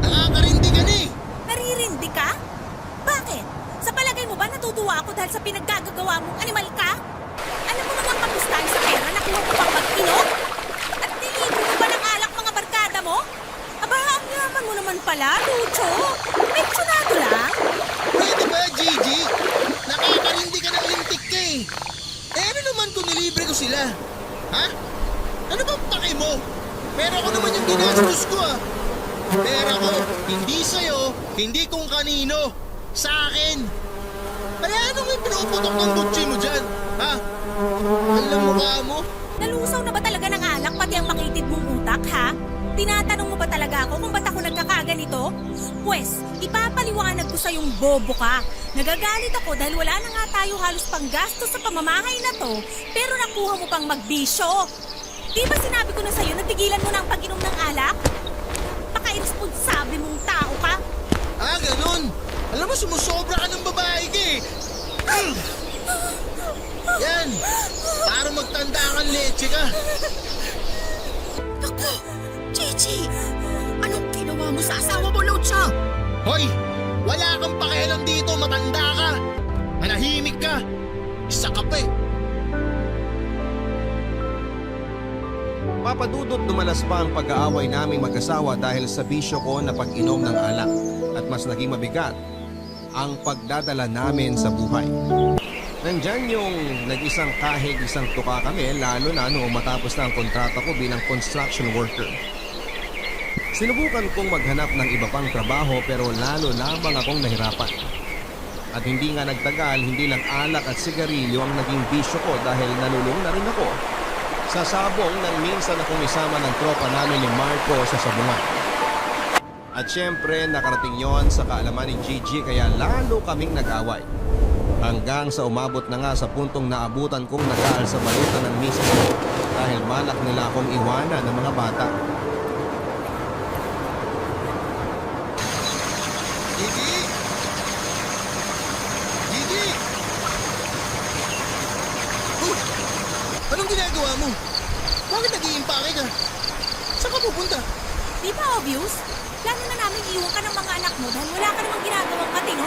S3: Nakakarindi ka na eh.
S5: Naririndi ka? Bakit? Sa palagay mo ba natutuwa ako dahil sa pinaggagawa mong animal ka? Alam mo naman kamustahin sa pera na kuha mo pang mag-inom? At nilibre mo ba ng alak mga barkada mo? Aba, ang yaman mo naman pala, Lucho. Mensyonado lang.
S3: Pwede ba, Gigi? Nakakarindi ka ng lintik ka eh. Ano naman kung nilibre ko sila? Ha? Ano bang pake mo? Pera ko naman yung ginastos ko ah. Pera ko, hindi sa'yo, hindi kung kanino. Sa akin. Kaya anong may pinuputok ng butsi mo dyan? Ha? Alam mo ka mo?
S5: Nalusaw na ba talaga ng alak pati ang makitid mong utak, ha? Tinatanong mo ba talaga ako kung ba't ako nagkakaganito? Pwes, ipapaliwanag ko sa yung bobo ka. Nagagalit ako dahil wala na nga tayo halos panggastos sa pamamahay na to, pero nakuha mo pang magbisyo. Di ba sinabi ko na sa'yo na tigilan mo na ang pag-inom ng alak? Paka-irresponsable mong tao ka.
S3: Ah, ganun. Alam mo, sumusobra ka ng babae ka eh. Yan. Para magtanda kang leche ka.
S2: Naku! Gigi! Anong ginawa mo sa asawa mo, Lucho?
S3: Hoy! Wala kang pakialam dito, matanda ka. Manahimik ka. Isa ka pa eh.
S1: Papadudot dumalas pa ang pag-aaway naming mag-asawa dahil sa bisyo ko na pag-inom ng alak at mas naging mabigat ang pagdadala namin sa buhay. Nandyan yung nag-isang kahig, isang tuka kami lalo na noong matapos na ang kontrata ko bilang construction worker. Sinubukan kong maghanap ng iba pang trabaho pero lalo lamang akong nahirapan. At hindi nga nagtagal, hindi lang alak at sigarilyo ang naging bisyo ko dahil nalulung na rin ako sa sabong nang minsan akong isama ng tropa namin ni Marco sa sabungan. At syempre nakarating yon sa kaalaman ni Gigi kaya lalo kaming nag-away. Hanggang sa umabot na nga sa puntong naabutan kong nag-aal sa balutan ng misis ko dahil malak nila akong iwanan ng mga bata.
S5: Tapos, plano na namin iwan ka ng mga anak mo dahil wala ka namang ginagawang katino.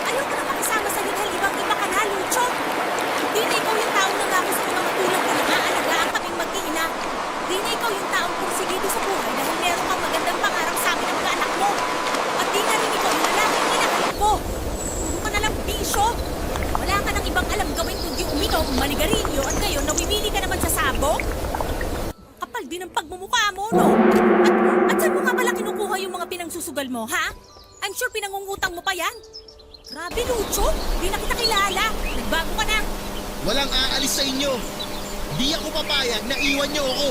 S5: Ayoko na makisama sa'yo dahil ibang-iba ka na, Lucho. Di na ikaw yung taong nangako sa mga magulang ko na aalagaan kaming mag-iina. Di na ikaw yung taong pursigido sa buhay dahil meron kang magandang pangarap sa amin ng mga anak mo. At di na rin ikaw yung lalaking hinahanap ko. Puro ka nalang bisyo. Wala ka nang ibang alam gawin kundi uminom, manigarilyo at ngayon nawimili ka naman sa sabong? Kapal din ang pagmumukha mo, no? At saan mo nga pala kinukuha yung mga pinangsusugal mo, ha? I'm sure pinangungutang mo pa yan. Grabe, Lucho. Di na kita kilala. Nagbago ka na.
S3: Walang aalis sa inyo. Di ako papayag na iwan niyo ako.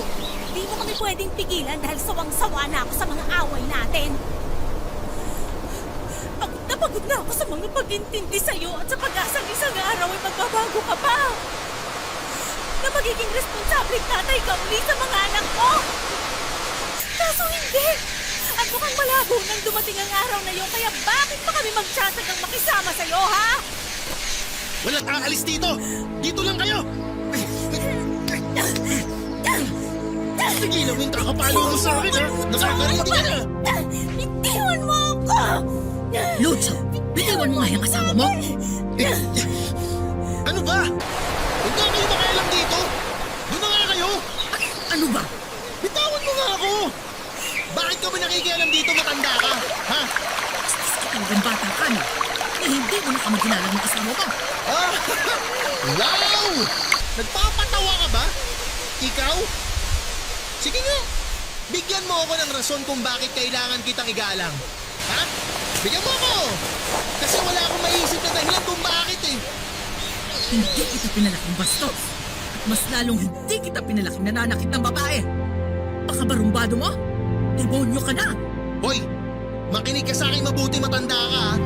S5: Di mo kami pwedeng pigilan dahil sawang-sawa na ako sa mga away natin. Pagod na ako sa mga pag-intindi sa'yo at sa pag-asang isang araw ay magbabago ka pa. Na magiging responsableng tatay ka uli sa mga anak mo. Kaso hindi. At mukhang malabo nang dumating ang araw na yun, kaya bakit pa kami magsasagang makisama sa'yo, ha?
S3: Walang aalis dito. Dito lang kayo. Tigilan mo yung kakapalo mo sa akin, ha? Nakakarindi ka na.
S5: Bitiwan mo ako!
S2: Lucho, bitiwan mo nga yung asawa mo.
S3: Ano ba? Huwag nga kayo makialam dito. Doon na nga kayo.
S2: Ano ba?
S3: Bitawan mo nga ako. Bakit ka ba nakikialam dito, matanda ka? Ha?
S2: Talagang bata ka na. Eh, hindi mo na kami ginalang ng asawa mo.
S3: Ah, wow! Nagpapatawa ka ba? Ikaw? Sige nga, bigyan mo ako ng rason kung bakit kailangan kitang igalang. Ha? Bigyan mo ako! Kasi wala akong maisip na dahilan kung bakit eh.
S2: Hindi kita pinalaking bastos. At mas lalong hindi kita pinalaking nananakit ng babae. Baka barumbado mo? Demonyo ka na.
S3: Hoy, makinig ka sa akin mabuti, matanda ka ha.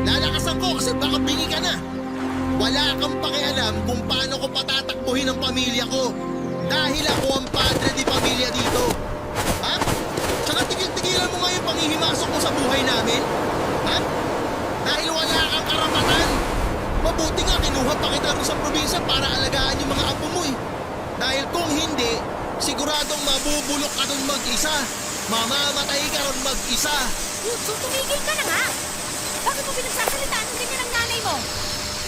S3: Lalakasan ko kasi baka bingi ka na. Wala kang pakialam kung paano ko patatakbuhin ang pamilya ko. Dahil ako ang padre di pamilya dito. Ha? Tsaka tigil-tigilan mo nga yung panghihimasok mo sa buhay namin. Ha? Dahil wala kang karapatan. Mabuti nga kinuha pa kita rin sa probinsya para alagaan yung mga apo mo eh. Dahil kung hindi, siguradong mabubulok ka dun mag-isa. Mamamatay ka rin mag-isa.
S5: Lucho, tumigil ka na nga! Bakit mo pinagsasalitaan ng ganyan ang nanay mo?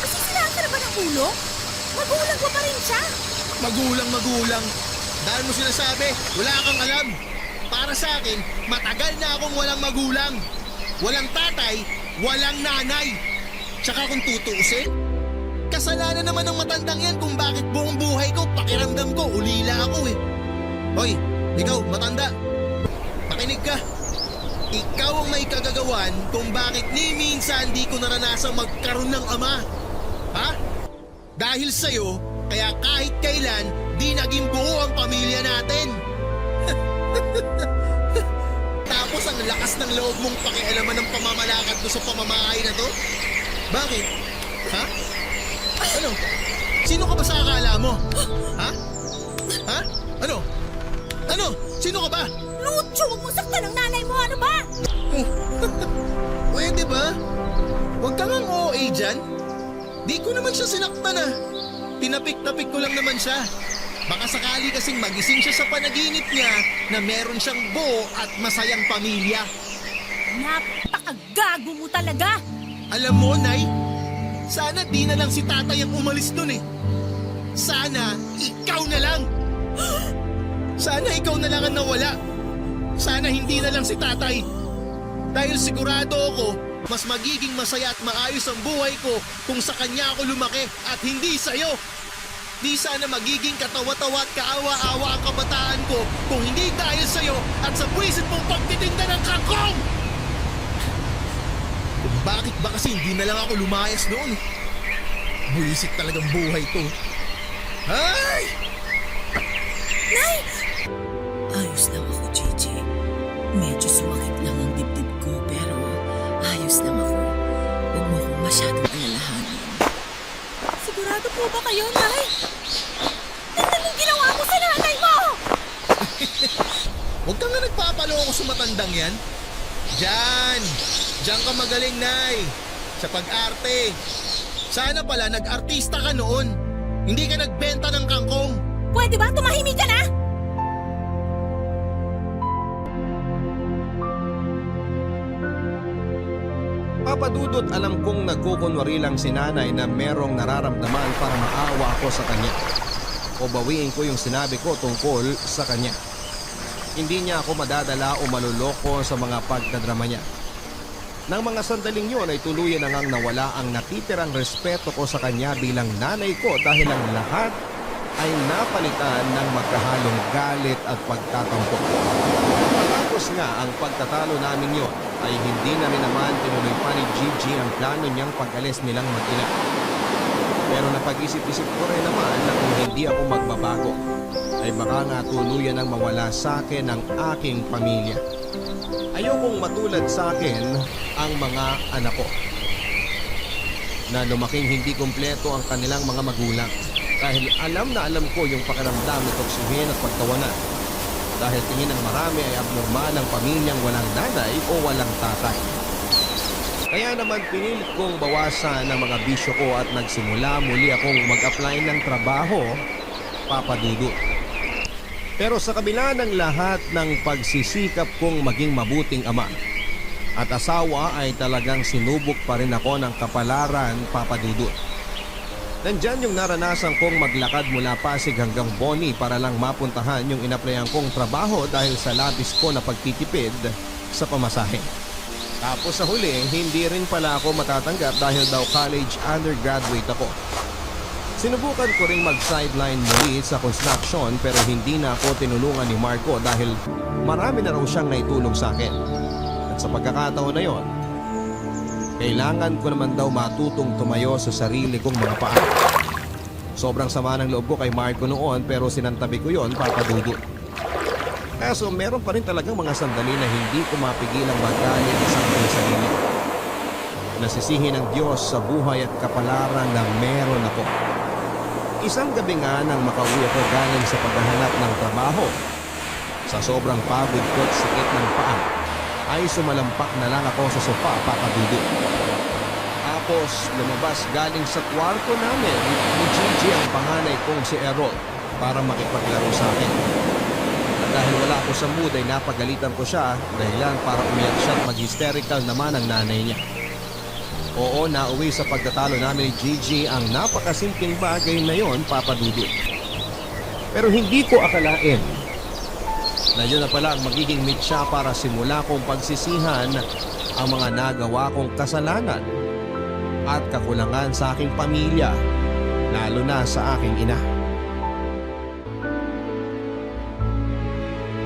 S5: Nasisiraan ka na ba ng ulo? Magulang mo pa rin siya!
S3: Magulang. Dahil mo sinasabi, wala kang alam. Para sa akin, matagal na akong walang magulang. Walang tatay, walang nanay. Tsaka kung tutuusin, kasalanan naman ng matandang yan kung bakit buong buhay ko, pakiramdam ko, ulila ako eh. Hoy, ikaw, matanda. Makinig ka. Ikaw ang may kagagawan kung bakit ni minsan di ko naranasang magkaroon ng ama. Ha? Dahil sa'yo, kaya kahit kailan, di naging buo ang pamilya natin. Tapos ang lakas ng loob mong pakialaman ng pamamalakad ko sa pamamahay na to? Bakit? Ha? Ano? Sino ka ba sa akala mo? Ha? Ha? Ano? Ano? Sino ka ba?
S5: Lucho, huwag mo saktan ang nanay mo! Ano ba?
S3: Pwede ba? Huwag kang ang OA dyan. Di ko naman siya sinaktan ah. Tinapik-tapik ko lang naman siya. Baka sakali kasing magising siya sa panaginip niya na meron siyang buo at masayang pamilya.
S5: Napakagago mo talaga!
S3: Alam mo, Nay, sana di na lang si tatay ang umalis dun eh. Sana ikaw na lang. Sana ikaw na lang ang nawala. Sana hindi na lang si tatay. Dahil sigurado ako, mas magiging masaya at maayos ang buhay ko kung sa kanya ako lumaki at hindi sa'yo. Di sana magiging katawa-tawa at kaawa-awa ang kabataan ko kung hindi dahil sa'yo at sa buwisit mong pagtitinda ng kangkong! Kung bakit ba kasi hindi na lang ako lumayas noon? Buwisit talagang buhay ko. Ay!
S5: Nay!
S2: Ayos lang ako, Gigi. Medyo sumakit lang ang dibdib ko, pero ayos lang ako. Huwag mo akong masyadong alalahanin.
S5: Sigurado po ba kayo, Nay? Tingnan yung ginawa mo sa nanay mo!
S3: Huwag ka nga nagpapaloko sa matandang yan. Diyan ka magaling, Nay. Sa pag-arte. Sana pala nag-artista ka noon. Hindi ka nagbenta ng kangkong.
S5: Pwede ba tumahimik ka na?
S1: Papadudot, alam kong nagkukunwari lang si nanay na merong nararamdaman para maawa ako sa kanya. O bawiin ko yung sinabi ko tungkol sa kanya. Hindi niya ako madadala o maluloko sa mga pagdadrama niya. Nang mga sandaling yun ay tuluyan na ngang nawala ang natitirang respeto ko sa kanya bilang nanay ko dahil ang lahat ay napalitan ng magkahalong galit at pagtatampo. Matapos nga ang pagtatalo namin yun ay hindi na rin naman tinuloy pa ni Gigi ang plano niyang pag-alis nilang mag-ina. Pero napag-isip-isip ko rin naman na kung hindi ako magbabago ay baka nga tuluyan ang mawala sa akin ang aking pamilya. Ayokong matulad sa akin ang mga anak ko na lumaking hindi kumpleto ang kanilang mga magulang dahil alam na alam ko yung pakiramdam na tuksuhin at pagtawanan dahil tingin ng marami ay abnormal ang pamilyang walang nanay o walang tatay. Kaya naman pinilit kong bawasan ang mga bisyo ko at nagsimula muli akong mag-apply ng trabaho, Papa Dudut. Pero sa kabila ng lahat ng pagsisikap kong maging mabuting ama at asawa ay talagang sinubok pa rin ako ng kapalaran, Papa Dudut. Nandyan yung naranasan kong maglakad mula Pasig hanggang Boni para lang mapuntahan yung inaplayan kong trabaho dahil sa labis ko na pagtitipid sa pamasahe. Tapos sa huli, hindi rin pala ako matatanggap dahil daw college undergraduate ako. Sinubukan ko ring mag-sideline muli sa construction pero hindi na ako tinulungan ni Marco dahil marami na raw siyang naitulong sa akin. At sa pagkakataon na yon, kailangan ko naman daw matutong tumayo sa sarili kong mga paa. Sobrang sama ng loob ko kay Marco noon pero sinantabi ko yon, Papa Dudut. Kaso meron pa rin talagang mga sandali na hindi ko mapigilang magalit sa aking sarili. Nasisihin ng Diyos sa buhay at kapalaran na meron ako. Isang gabi nga nang makauwi ako galing sa paghahanap ng trabaho, sa sobrang pagod ko at sakit ng paa, ay sumalampak na lang ako sa sofa, Papa Dudut. Tapos lumabas galing sa kwarto namin ni Gigi ang panganay kong si Errol para makipaglaro sa akin. At dahil wala ako sa mood ay napagalitan ko siya dahilan para umiyak siya at mag-hysterical naman ang nanay niya. Oo, nauwi sa pagtatalo namin ni Gigi ang napakasimpleng bagay na yon, Papa Dudut. Pero hindi ko akalain na yun na pala ang magiging mitya para simula kong pagsisihan ang mga nagawa kong kasalanan at kakulangan sa aking pamilya, lalo na sa aking ina.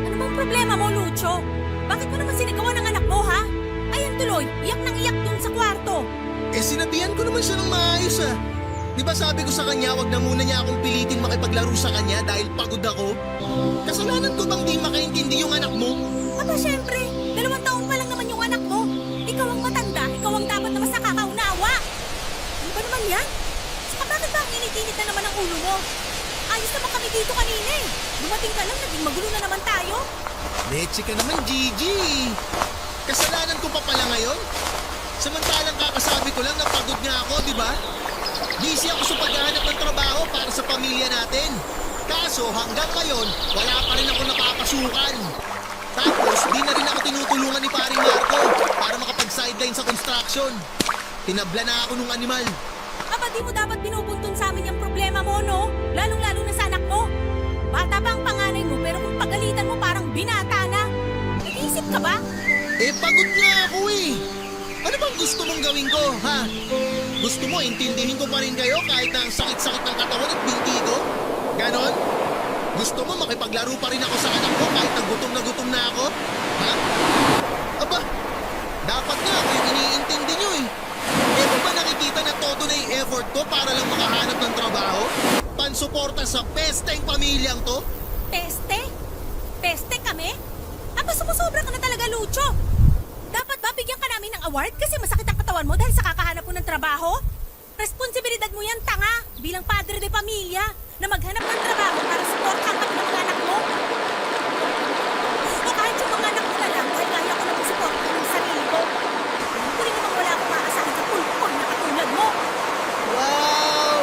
S5: Ano bang problema mo, Lucho? Bakit mo naman sinigawan ng anak mo, ha? Ayan tuloy, iyak nang iyak dun sa kwarto.
S3: Sinabihan ko naman siya ng maayos ah. Di ba sabi ko sa kanya wag na muna niya akong pilitin makipaglaro sa kanya dahil pagod ako? Kasalanan ko bang di makaintindi yung anak mo?
S5: Aba, syempre, 2 taon pa lang naman yung anak mo. Ikaw ang matanda, ikaw ang dapat na mas nakakaunawa. Ano ba naman yan? Saka bakit ba ang init-init na naman ang ulo mo? Ayos naman kami dito kanina eh. Dumating ka lang, naging magulo na naman tayo.
S3: Leche ka naman, Gigi. Kasalanan ko pa pala ngayon? Samantalang kakasabi ko lang na pagod nga ako, di ba? Busy ako sa paghahanap ng trabaho para sa pamilya natin. Kaso hanggang ngayon, wala pa rin ako napapasukan. Tapos di na rin ako tinutulungan ni Paring Marco para makapag-sideline sa construction. Tinabla na ako nung animal.
S5: Aba, di mo dapat binubuntun sa amin yung problema mo, no? Lalong-lalo na sa anak mo. Bata pa ang panganay mo pero kung pagalitan mo parang binata na. Nag-iisip ka ba?
S3: Pagod nga ako eh. Ano bang gusto mong gawin ko, ha? Gusto mo intindihin ko pa rin kayo kahit na ang sakit-sakit ng katawan at binti ko? Ganon? Gusto mo makipaglaro pa rin ako sa anak ko kahit na gutom na ako? Ha? Aba, dapat nga ako yung iniintindi nyo eh. Hindi mo ba nakikita na todo na yung effort ko para lang makahanap ng trabaho? Pansuporta sa pesteng pamilyang to?
S5: Peste? Peste kami? Aba, sumusobra ka na talaga, Lucho. Dapat ba bigyan ka namin ng award kasi masakit ang katawan mo dahil sa kakahanap mo ng trabaho? Responsibilidad mo yan, tanga, bilang padre de pamilya na maghanap ng trabaho para suportahan kami ng mga anak mo. O kahit yung mga anak mo na lang dahil kaya ko naman suportahan ng sarili ko. Alam ko rin namang wala akong maasahan sa pulpul na katulad mo.
S3: Wow!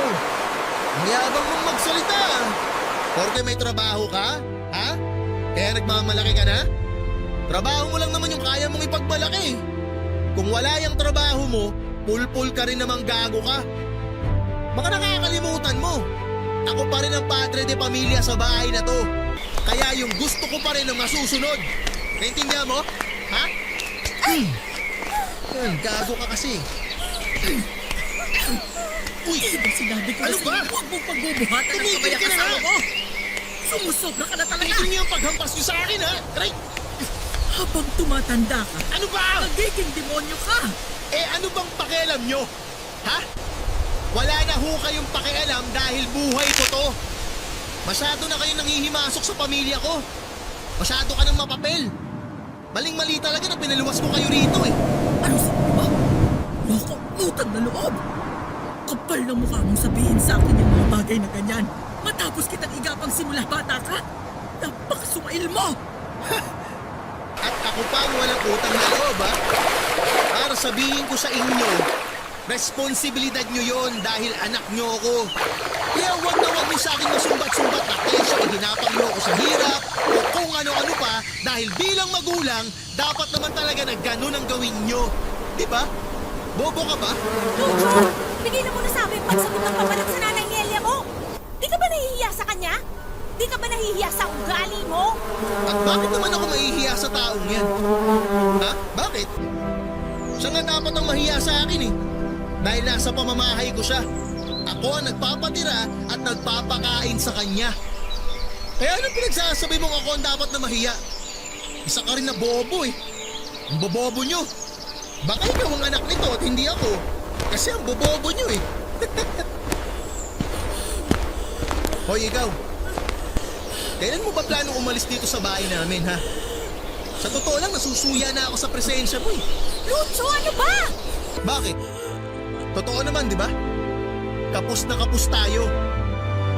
S3: Ang yabang mong magsalita. Porque may trabaho ka? Ha? Kaya nagmamalaki ka na? Trabaho mo lang naman yung kaya mong ipagmalaki. Kung wala yung trabaho mo, pulpul ka rin namang gago ka. Baka nakakalimutan mo. Ako pa rin ang padre de pamilya sa bahay na to. Kaya yung gusto ko pa rin ang masusunod. Naintindihan mo? Ha? Yan, gago ka kasi. Uy!
S2: Diba sinabi ko
S3: Ano
S2: na
S3: ba?
S2: sa'yo, huwag mong pagbubuhatan ng
S3: Tumigil
S2: kamay
S3: ka na
S2: kasama
S3: nga!
S2: mo. Sumusobra ka na talaga.
S3: Tigil niyo ang paghampas niyo sa akin, ha? Aray!
S2: Habang tumatanda ka,
S3: Ano ba?
S2: nagiging demonyo ka.
S3: Eh ano bang pakialam nyo? Ha? Wala na ho kayong pakialam dahil buhay ko to. Masyado na kayong nangihimasok sa pamilya ko. Masyado ka ng mapapel. Maling-mali talaga na pinaluwas ko kayo rito eh.
S2: Ano sabi mo? Loko, utang na loob. Kapal ng mukha mong sabihin sa akin yung mga bagay na ganyan. Matapos kitang igapang simula bata ka. Napakasumail mo.
S3: At ako pa ang walang utang na loob, ha? Para sabihin ko sa inyo, responsibilidad nyo yon dahil anak nyo ako. Kaya wag na wag nyo sa akin masumbat-sumbat na kesyo ihinapang nyo ako sa hirap o kung ano-ano pa dahil bilang magulang, dapat naman talaga na ganun ang gawin nyo. Di ba? Bobo ka ba?
S5: Lucho, tigilan mo na sa amin pagsagot ng papalag sa nanay ni Elia mo. Di ka ba nahihiya sa kanya? Di ka ba nahihiya sa ugali mo?
S3: At bakit naman ako mahihiya sa taong yan? Ha? Bakit? Siya nga dapat ang mahiya sa akin eh. Dahil nasa pamamahay ko siya. Ako ang nagpapatira at nagpapakain sa kanya. Kaya anong pinagsasabi mong ako ang dapat na mahiya? Isa ka rin na bobo eh. Ang bobobo nyo. Baka ikaw ang anak nito at hindi ako. Kasi ang bobobo nyo eh. Hoy ikaw. Kailan mo ba planong umalis dito sa bahay namin ha? Sa totoo lang nasusuya na ako sa presensya mo eh.
S5: Lucho, ano ba?
S3: Bakit? Totoo naman, di ba? Kapos na kapos tayo.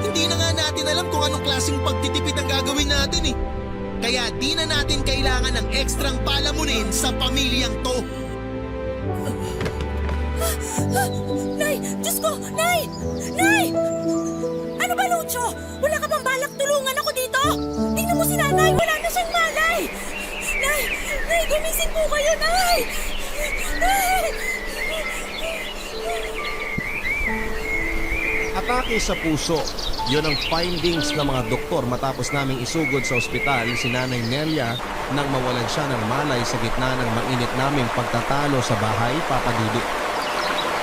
S3: Hindi na nga natin alam kung anong klaseng pagtitipid ang gagawin natin eh. Kaya di na natin kailangan ng ekstrang palamunin sa pamilyang to.
S5: Nay! Diyos ko! Nay! Nay! Ano ba, Lucho? Wala ka bang balak tulungan ako dito? Tingnan mo si nanay! Wala na siyang malay! Nay! Nay! Gumising po kayo, Nay! Nay!
S1: Atake sa puso. Yun ang findings ng mga doktor matapos naming isugod sa ospital si Nanay Nelia nang mawalan siya ng malay sa gitna ng mainit naming pagtatalo sa bahay, Papa Dudu.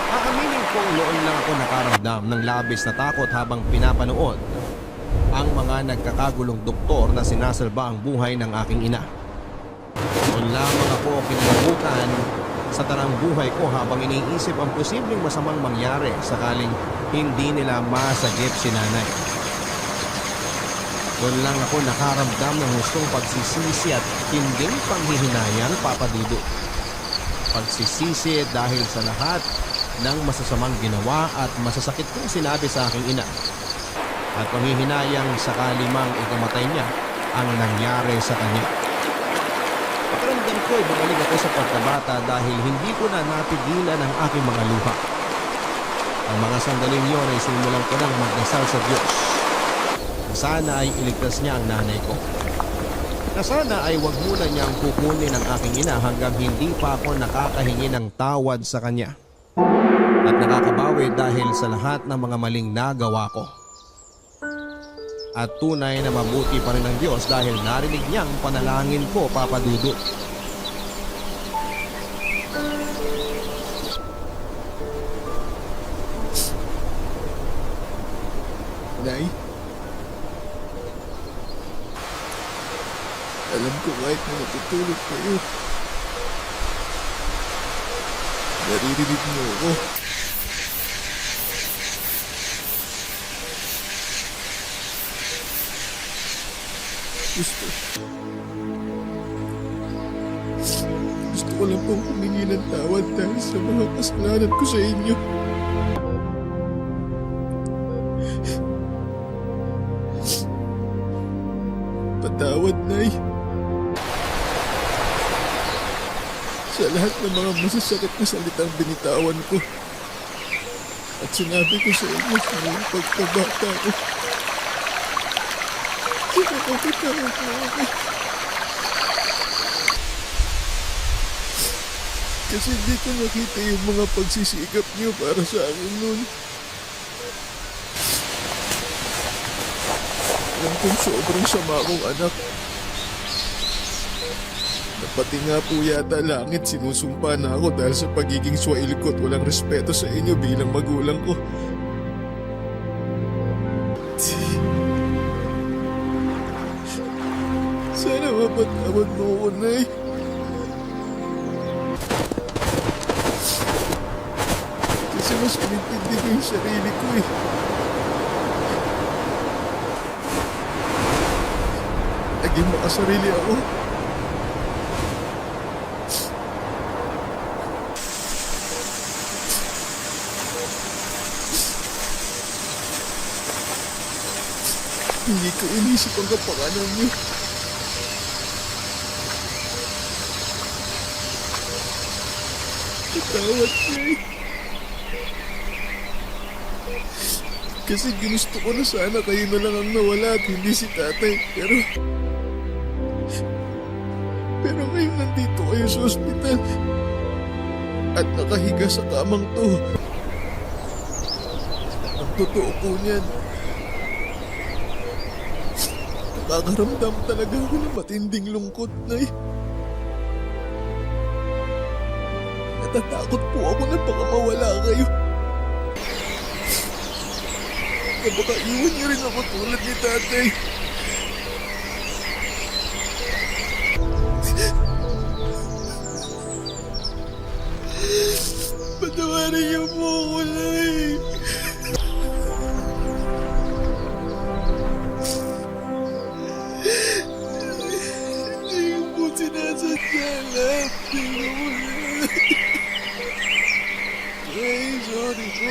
S1: Aaminin kong noon lang ako nakaramdam ng labis na takot habang pinapanood ang mga nagkakagulong doktor na sinasalba ang buhay ng aking ina. Noon lamang ako kinalabutan sa tarang buhay ko habang iniisip ang posibleng masamang mangyari sakaling hindi nila masagip si nanay. Doon lang ako nakaramdam ng hustong pagsisisi at hinding panghihinayang, Papa Dudu. Pagsisisi dahil sa lahat ng masasamang ginawa at masasakit kong sinabi sa aking ina. At panghihinayang sakali mang ikamatay niya ang nangyari sa kanya. Pakiramdam ko ay bumalik ako sa pagkabata dahil hindi ko na napigilan ang aking mga luha. Ang mga sandaling yun ay simulan ko ng magdasal sa Diyos. Na sana ay iligtas niya ang nanay ko. Na sana ay wag muna niyang kukunin ang aking ina hanggang hindi pa ako nakakahingi ng tawad sa kanya. At nakakabawi dahil sa lahat ng mga maling nagawa ko. At tunay na mabuti pa rin ang Diyos dahil narinig niyang panalangin ko, Papa Dudu.
S4: Nay? Alam ko kahit na natutulog kayo. Naririnig mo ako. Gusto ko lang pong humingi ng tawad dahil sa mga kasalanan ko sa inyo. Patawad, Nay. Sa lahat ng mga masasakit na salitang binitawan ko. At sinabi ko sa inyo sa mga pagkabata ko. Pinapagkatawad mo ako.
S6: Kasi hindi ko nakita yung mga pagsisikap niyo para sa akin nun. Alam kong sobrang sama kong anak. Na pati nga po yata langit sinusumpa na ako dahil sa pagiging swail ko at walang respeto sa inyo bilang magulang ko. Sana mapatawad mo ako, Nay. Kasi mas pinintindi ko yung sarili ko eh. Naging makasarili ako. Hindi ko inisip ang kapakanan niyo. Patawad, Nay. Kasi ginusto ko na sana kayo na lang ang nawala at hindi si tatay. Pero ngayon nandito kayo sa ospital. At nakahiga sa kamang to. Ang totoo po niyan. Nakakaramdam talaga ako ng matinding lungkot, Nay. Natatakot po ako na baka mawala kayo. Na baka iwan niyo rin ako tulad ni tatay. Patawarin niyo po ako, Nay. Hindi ko po sinasadya lahat. Tingnan mo na. Ay, sorry po.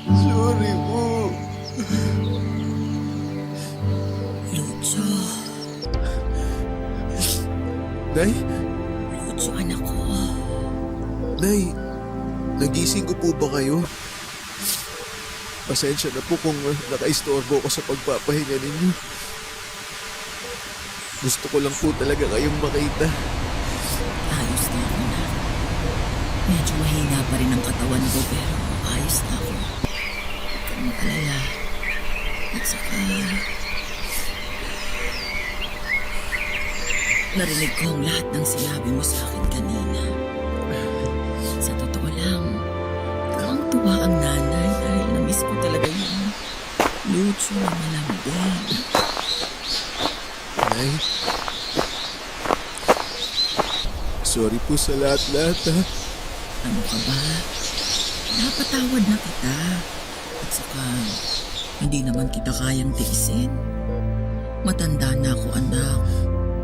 S6: Sorry po.
S2: Lucho,
S6: Nay?
S2: Lucho anak ko.
S6: Nay, nagising ko po ba kayo? Pasensya na po kung nakaistorbo ko sa pagpapahinga ninyo. Gusto ko lang po talaga kayong makita.
S2: Ayos na ako na. Medyo mahina pa rin ang katawan ko pero ayos na ako. Huwag kang mag-alala. At saka... Narinig ko ang lahat ng sinabi mo sa akin kanina. Sa totoo lang, tuwang-tuwa ang nanay dahil na-miss ko talaga yung Lucho na malambing.
S6: Nay, sorry po sa lahat-lahat ha.
S2: Ano ka ba? Napatawad na kita. At saka, hindi naman kita kayang tiisin. Matanda na ako, anak.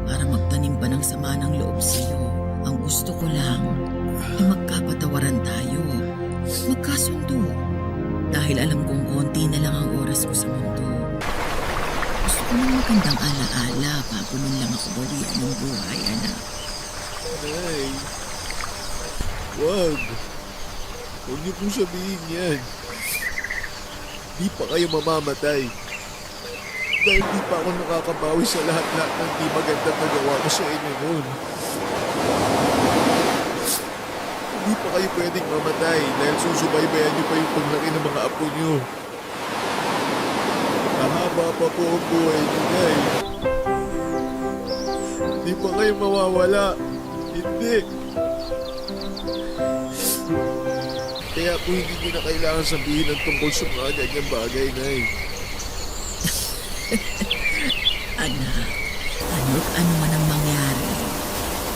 S2: Para magtanim pa ng sama ng loob sa'yo. Ang gusto ko lang ay magkapatawaran tayo. Magkasundo. Dahil alam kong konti na lang ang oras ko sa mundo. Gusto ko ng magandang alaala bago nun lang ako balian ng buhay, anak.
S6: Nay, wag. Huwag niyo pong sabihin yan. Di pa kayo mamamatay. Dahil di pa ako nakakabawi sa lahat-lahat ng di magandang nagawa ko sa inyo noon. Hindi pa kayo pwedeng mamatay dahil susubaybayan niyo pa yung paglaki ng mga apo niyo. Mahaba pa po ang buhay niyo, Nay. Hindi pa kayo mawawala. Hindi. Kaya po hindi niyo na kailangan sabihin ang tungkol sa mga ganyang bagay, Nay.
S2: Anak, ano't ano man ang mangyari,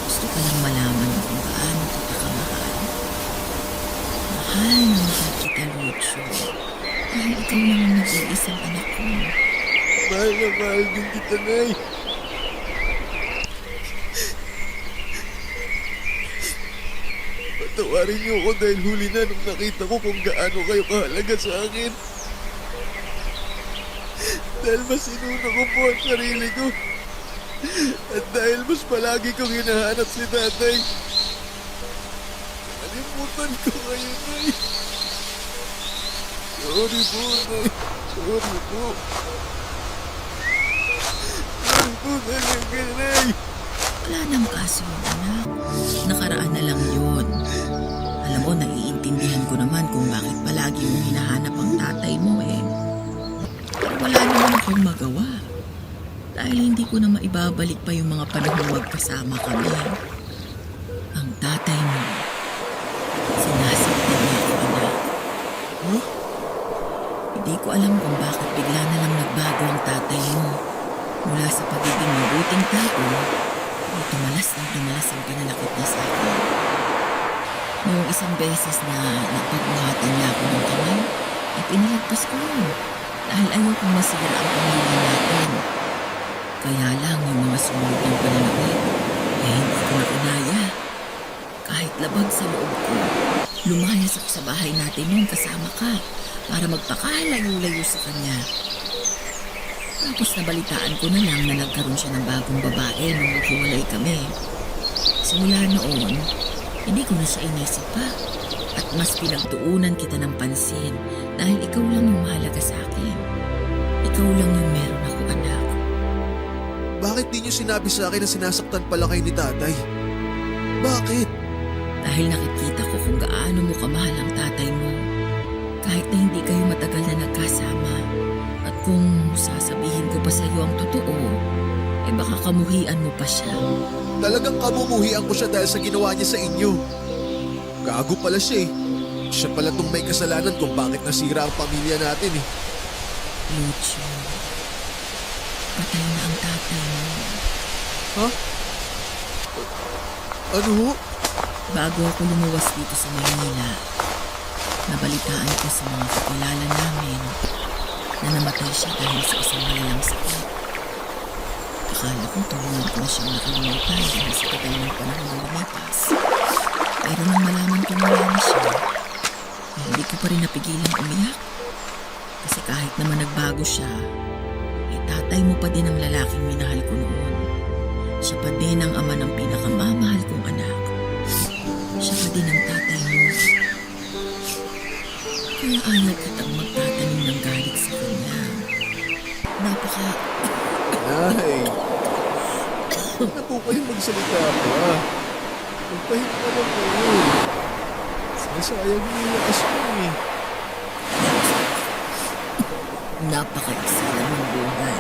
S2: gusto ko lang malaman kung gaano kita kamahal. Mahal na mahal kita, Lucho. Dahil ikaw lang ang nag-iisang anak ko.
S6: Mahal na mahal din kita, Nay. Patawarin niyo ako dahil huli na nung nakita ko kung gaano kayo kahalaga sa akin. Dahil mas inuna ko po ang sarili ko. At dahil mas palagi kong hinahanap si tatay. Kalimutan ko kayo, Nay. Sorry po, Nay. Sorry po. Sorry po talaga, Nay.
S2: nang kaso, anak. Nakaraan na lang yun. Alam mo, naiintindihan ko naman kung bakit palagi mong hinahanap ang tatay mo eh. Pero wala naman akong magawa. Dahil hindi ko na maibabalik pa yung mga panahon magkasama kami. Ang tatay mo, sinasaktan niya ako, anak. Hindi ko alam kung bakit bigla na lang nagbago ang tatay mo. Mula sa pagiging mabuting tao, ay tumalas ang pananakit niya sa akin. Noong isang beses na napagbuhatan niya ako ng kamay, ay pinalagpas ko yun dahil ayokong masira ang pamilya natin. Kaya lang yung mga sumunod ng pananakit, ay hindi ko na kinaya. Kahit labag sa loob ko, lumayas ako sa bahay natin noon kasama ka para magpakalayo-layo sa kanya. Tapos nabalitaan ko na lang na nagkaroon siya ng bagong babae nung maghiwalay kami. Simula noon, hindi ko na siya inisip pa. At mas pinagtuunan kita ng pansin dahil ikaw lang yung mahalaga sa akin. Ikaw lang yung meron ako, anak.
S6: Bakit di niyo sinabi sa akin na sinasaktan pala kayo ni tatay? Bakit?
S2: Dahil nakikita ko kung gaano mo kamahal ang tatay mo. Kahit na hindi kayo matagal na nagkasama. At kung sasabihin ko pa sa iyo ang totoo, eh baka kamuhian mo pa siya.
S6: Talagang kamumuhian ko siya dahil sa ginawa niya sa inyo. Gago pala siya eh. Siya pala tong may kasalanan kung bakit nasira ang pamilya natin eh.
S2: Lucio, patay na ang tatay mo.
S6: Ha? Ano ho?
S2: Bago ako lumuwas dito sa Maynila, nabalitaan ko sa mga kakilala namin na namatay siya dahil sa isang malalang sakit. Akala ko tulungan ko na siyang nakalimutan dahil sa tagal ng panahon na lumipas. Pero nang malaman kong wala na siya, eh, hindi ko pa rin napigilang umiyak. Kasi kahit naman nagbago siya, eh tatay mo pa din ang lalaking minahal ko noon. Siya pa din ang ama ng pinakamamahal kong anak. Siya pa din ang tatay mo. Kaya ayaw kitang magtatanim ng galit sa kanya.
S6: Nay! Huwag na po kayo magsalita pa. Magpahinga naman kayo. Sinasayang niyo yung lakas ko eh.
S2: Napakaisa lang ng buhay.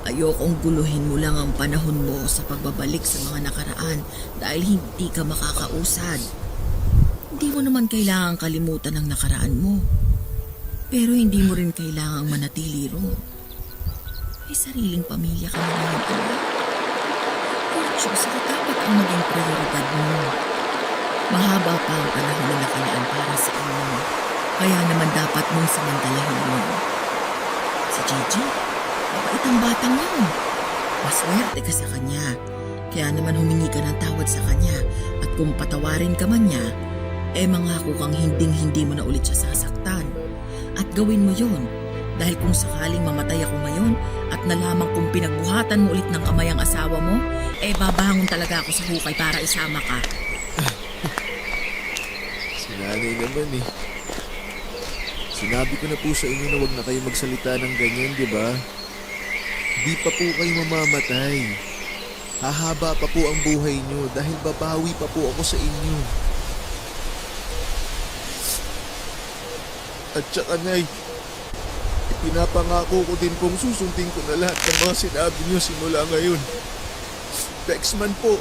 S2: Ayokong guluhin mo lang ang panahon mo sa pagbabalik sa mga nakaraan dahil hindi ka makakausad. Hindi mo naman kailangang kalimutan ang nakaraan mo. Pero hindi mo rin kailangang manatili roon. May sariling pamilya ka na naman, anak. Lucio, saka dapat ang maging prioridad mo. Mahaba pa ang panahon na nakalaan para sa inyo. Kaya naman dapat mong samantalahin mo. Si Gigi, mabait ang batang yun. Maswerte ka sa kanya. Kaya naman humingi ka ng tawad sa kanya. At kung patawarin ka man niya, eh mangako kang hinding-hindi mo na ulit siya sasaktan. At gawin mo yun. Dahil kung sakaling mamatay ako ngayon at nalaman kong pinagbuhatan mo ulit ng kamay ang asawa mo, eh babangon talaga ako sa hukay para isama ka.
S6: Si nanay naman eh. Sinabi ko na po sa inyo na huwag na kayo magsalita ng ganyan, di ba? Di pa po kayo mamamatay. Hahaba pa po ang buhay nyo dahil babawi pa po ako sa inyo. At saka, Nay, pinapangako ko din pong susundin ko na lahat ng mga sinabi niyo simula ngayon. Bexman po.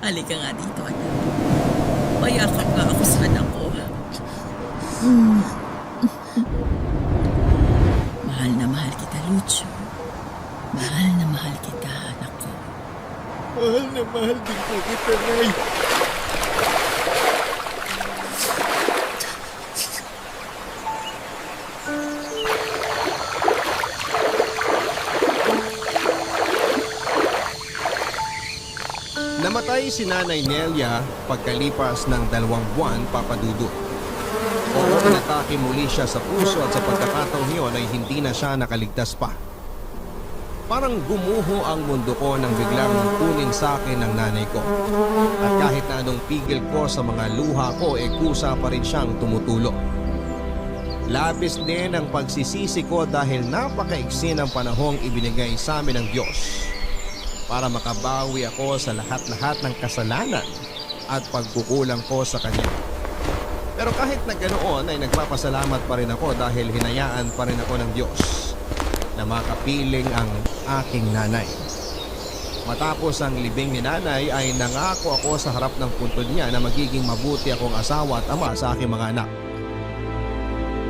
S2: Halika nga dito, anak. Mayakan nga ako sa anak ko. Mahal na mahal kita, Lucio. Mahal na mahal kita, anak ko.
S6: Mahal na mahal din po kita, Nay.
S1: Namatay si Nanay Nelia pagkalipas ng 2 buwan, Papa Dudut. Oo, inatake muli siya sa puso at sa pagkakataong yun ay hindi na siya nakaligtas pa. Parang gumuho ang mundo ko nang biglang kunin sa akin ng nanay ko. At kahit na anong pigil ko sa mga luha ko, kusa pa rin siyang tumutulo. Labis din ang pagsisisi ko dahil napakaiksi ng panahong ibinigay sa amin ng Diyos. para makabawi ako sa lahat-lahat ng kasalanan at pagkukulang ko sa kanya. Pero kahit na ganoon ay nagpapasalamat pa rin ako dahil hinayaan pa rin ako ng Diyos na makapiling ang aking nanay. Matapos ang libing ni nanay ay nangako ako sa harap ng puntod niya na magiging mabuti akong asawa at ama sa aking mga anak.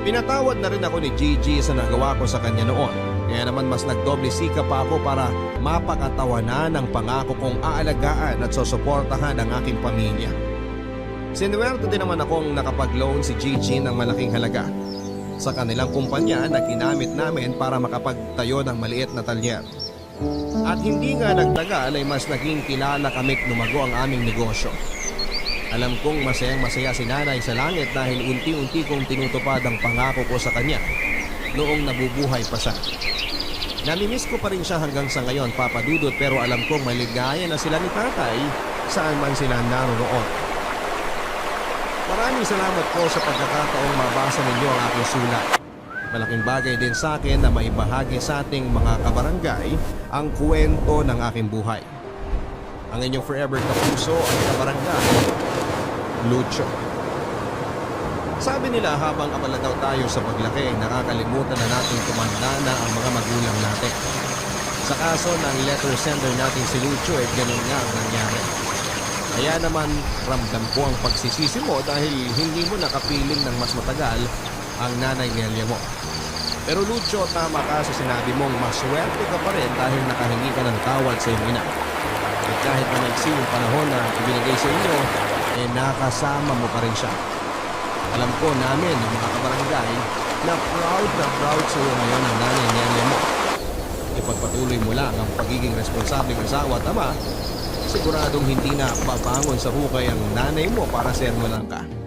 S1: Pinatawad na rin ako ni Gigi sa nagawa ko sa kanya noon. Kaya naman mas nagdoble sikap pa ako para mapakatawanan ang pangako kong aalagaan at susuportahan ang aking pamilya. Sinuwerte din naman akong nakapag-loan si Gigi ng malaking halaga sa kanilang kumpanya na ginamit namin para makapagtayo ng maliit na talyer. At hindi nga nagtagal ay mas naging kilala kami't lumago ang aming negosyo. Alam kong masayang-masaya si nanay sa langit dahil unti-unti kong tinutupad ang pangako ko sa kanya noong nabubuhay pa siya. Namimiss ko pa rin siya hanggang sa ngayon, Papa Dudut, pero alam kong maligaya na sila ni tatay saan man sila naroon. Maraming salamat po sa pagkakataong mabasa ninyo ang aking sulat. Malaking bagay din sa akin na maibahagi sa ating mga kabarangay ang kwento ng aking buhay. Ang inyong forever kapuso ang kabarangay, Lucho. Sabi nila habang abala daw tayo sa paglaki, nakakalimutan na natin tumanda na ang mga magulang natin. Sa kaso ng letter sender natin si Lucho, ganun nga ang nangyari. Kaya naman ramdam ko ang pagsisisi mo dahil hindi mo nakapiling ng mas matagal ang nanay Nelia mo. Pero Lucho, tama ka sa sinabi mong maswerte ka pa rin dahil nakahingi ka ng tawad sa iyong ina. At kahit na maiksi yung panahon na ibinigay sa inyo, nakasama mo pa rin siya. Alam ko namin, ang mga kabarangay, na proud sa iyo ngayon ang nanay Nelia mo. Ipagpatuloy mo lang ang pagiging responsableng asawa at ama, siguradong hindi na babangon sa hukay ang nanay mo para sermonan ka.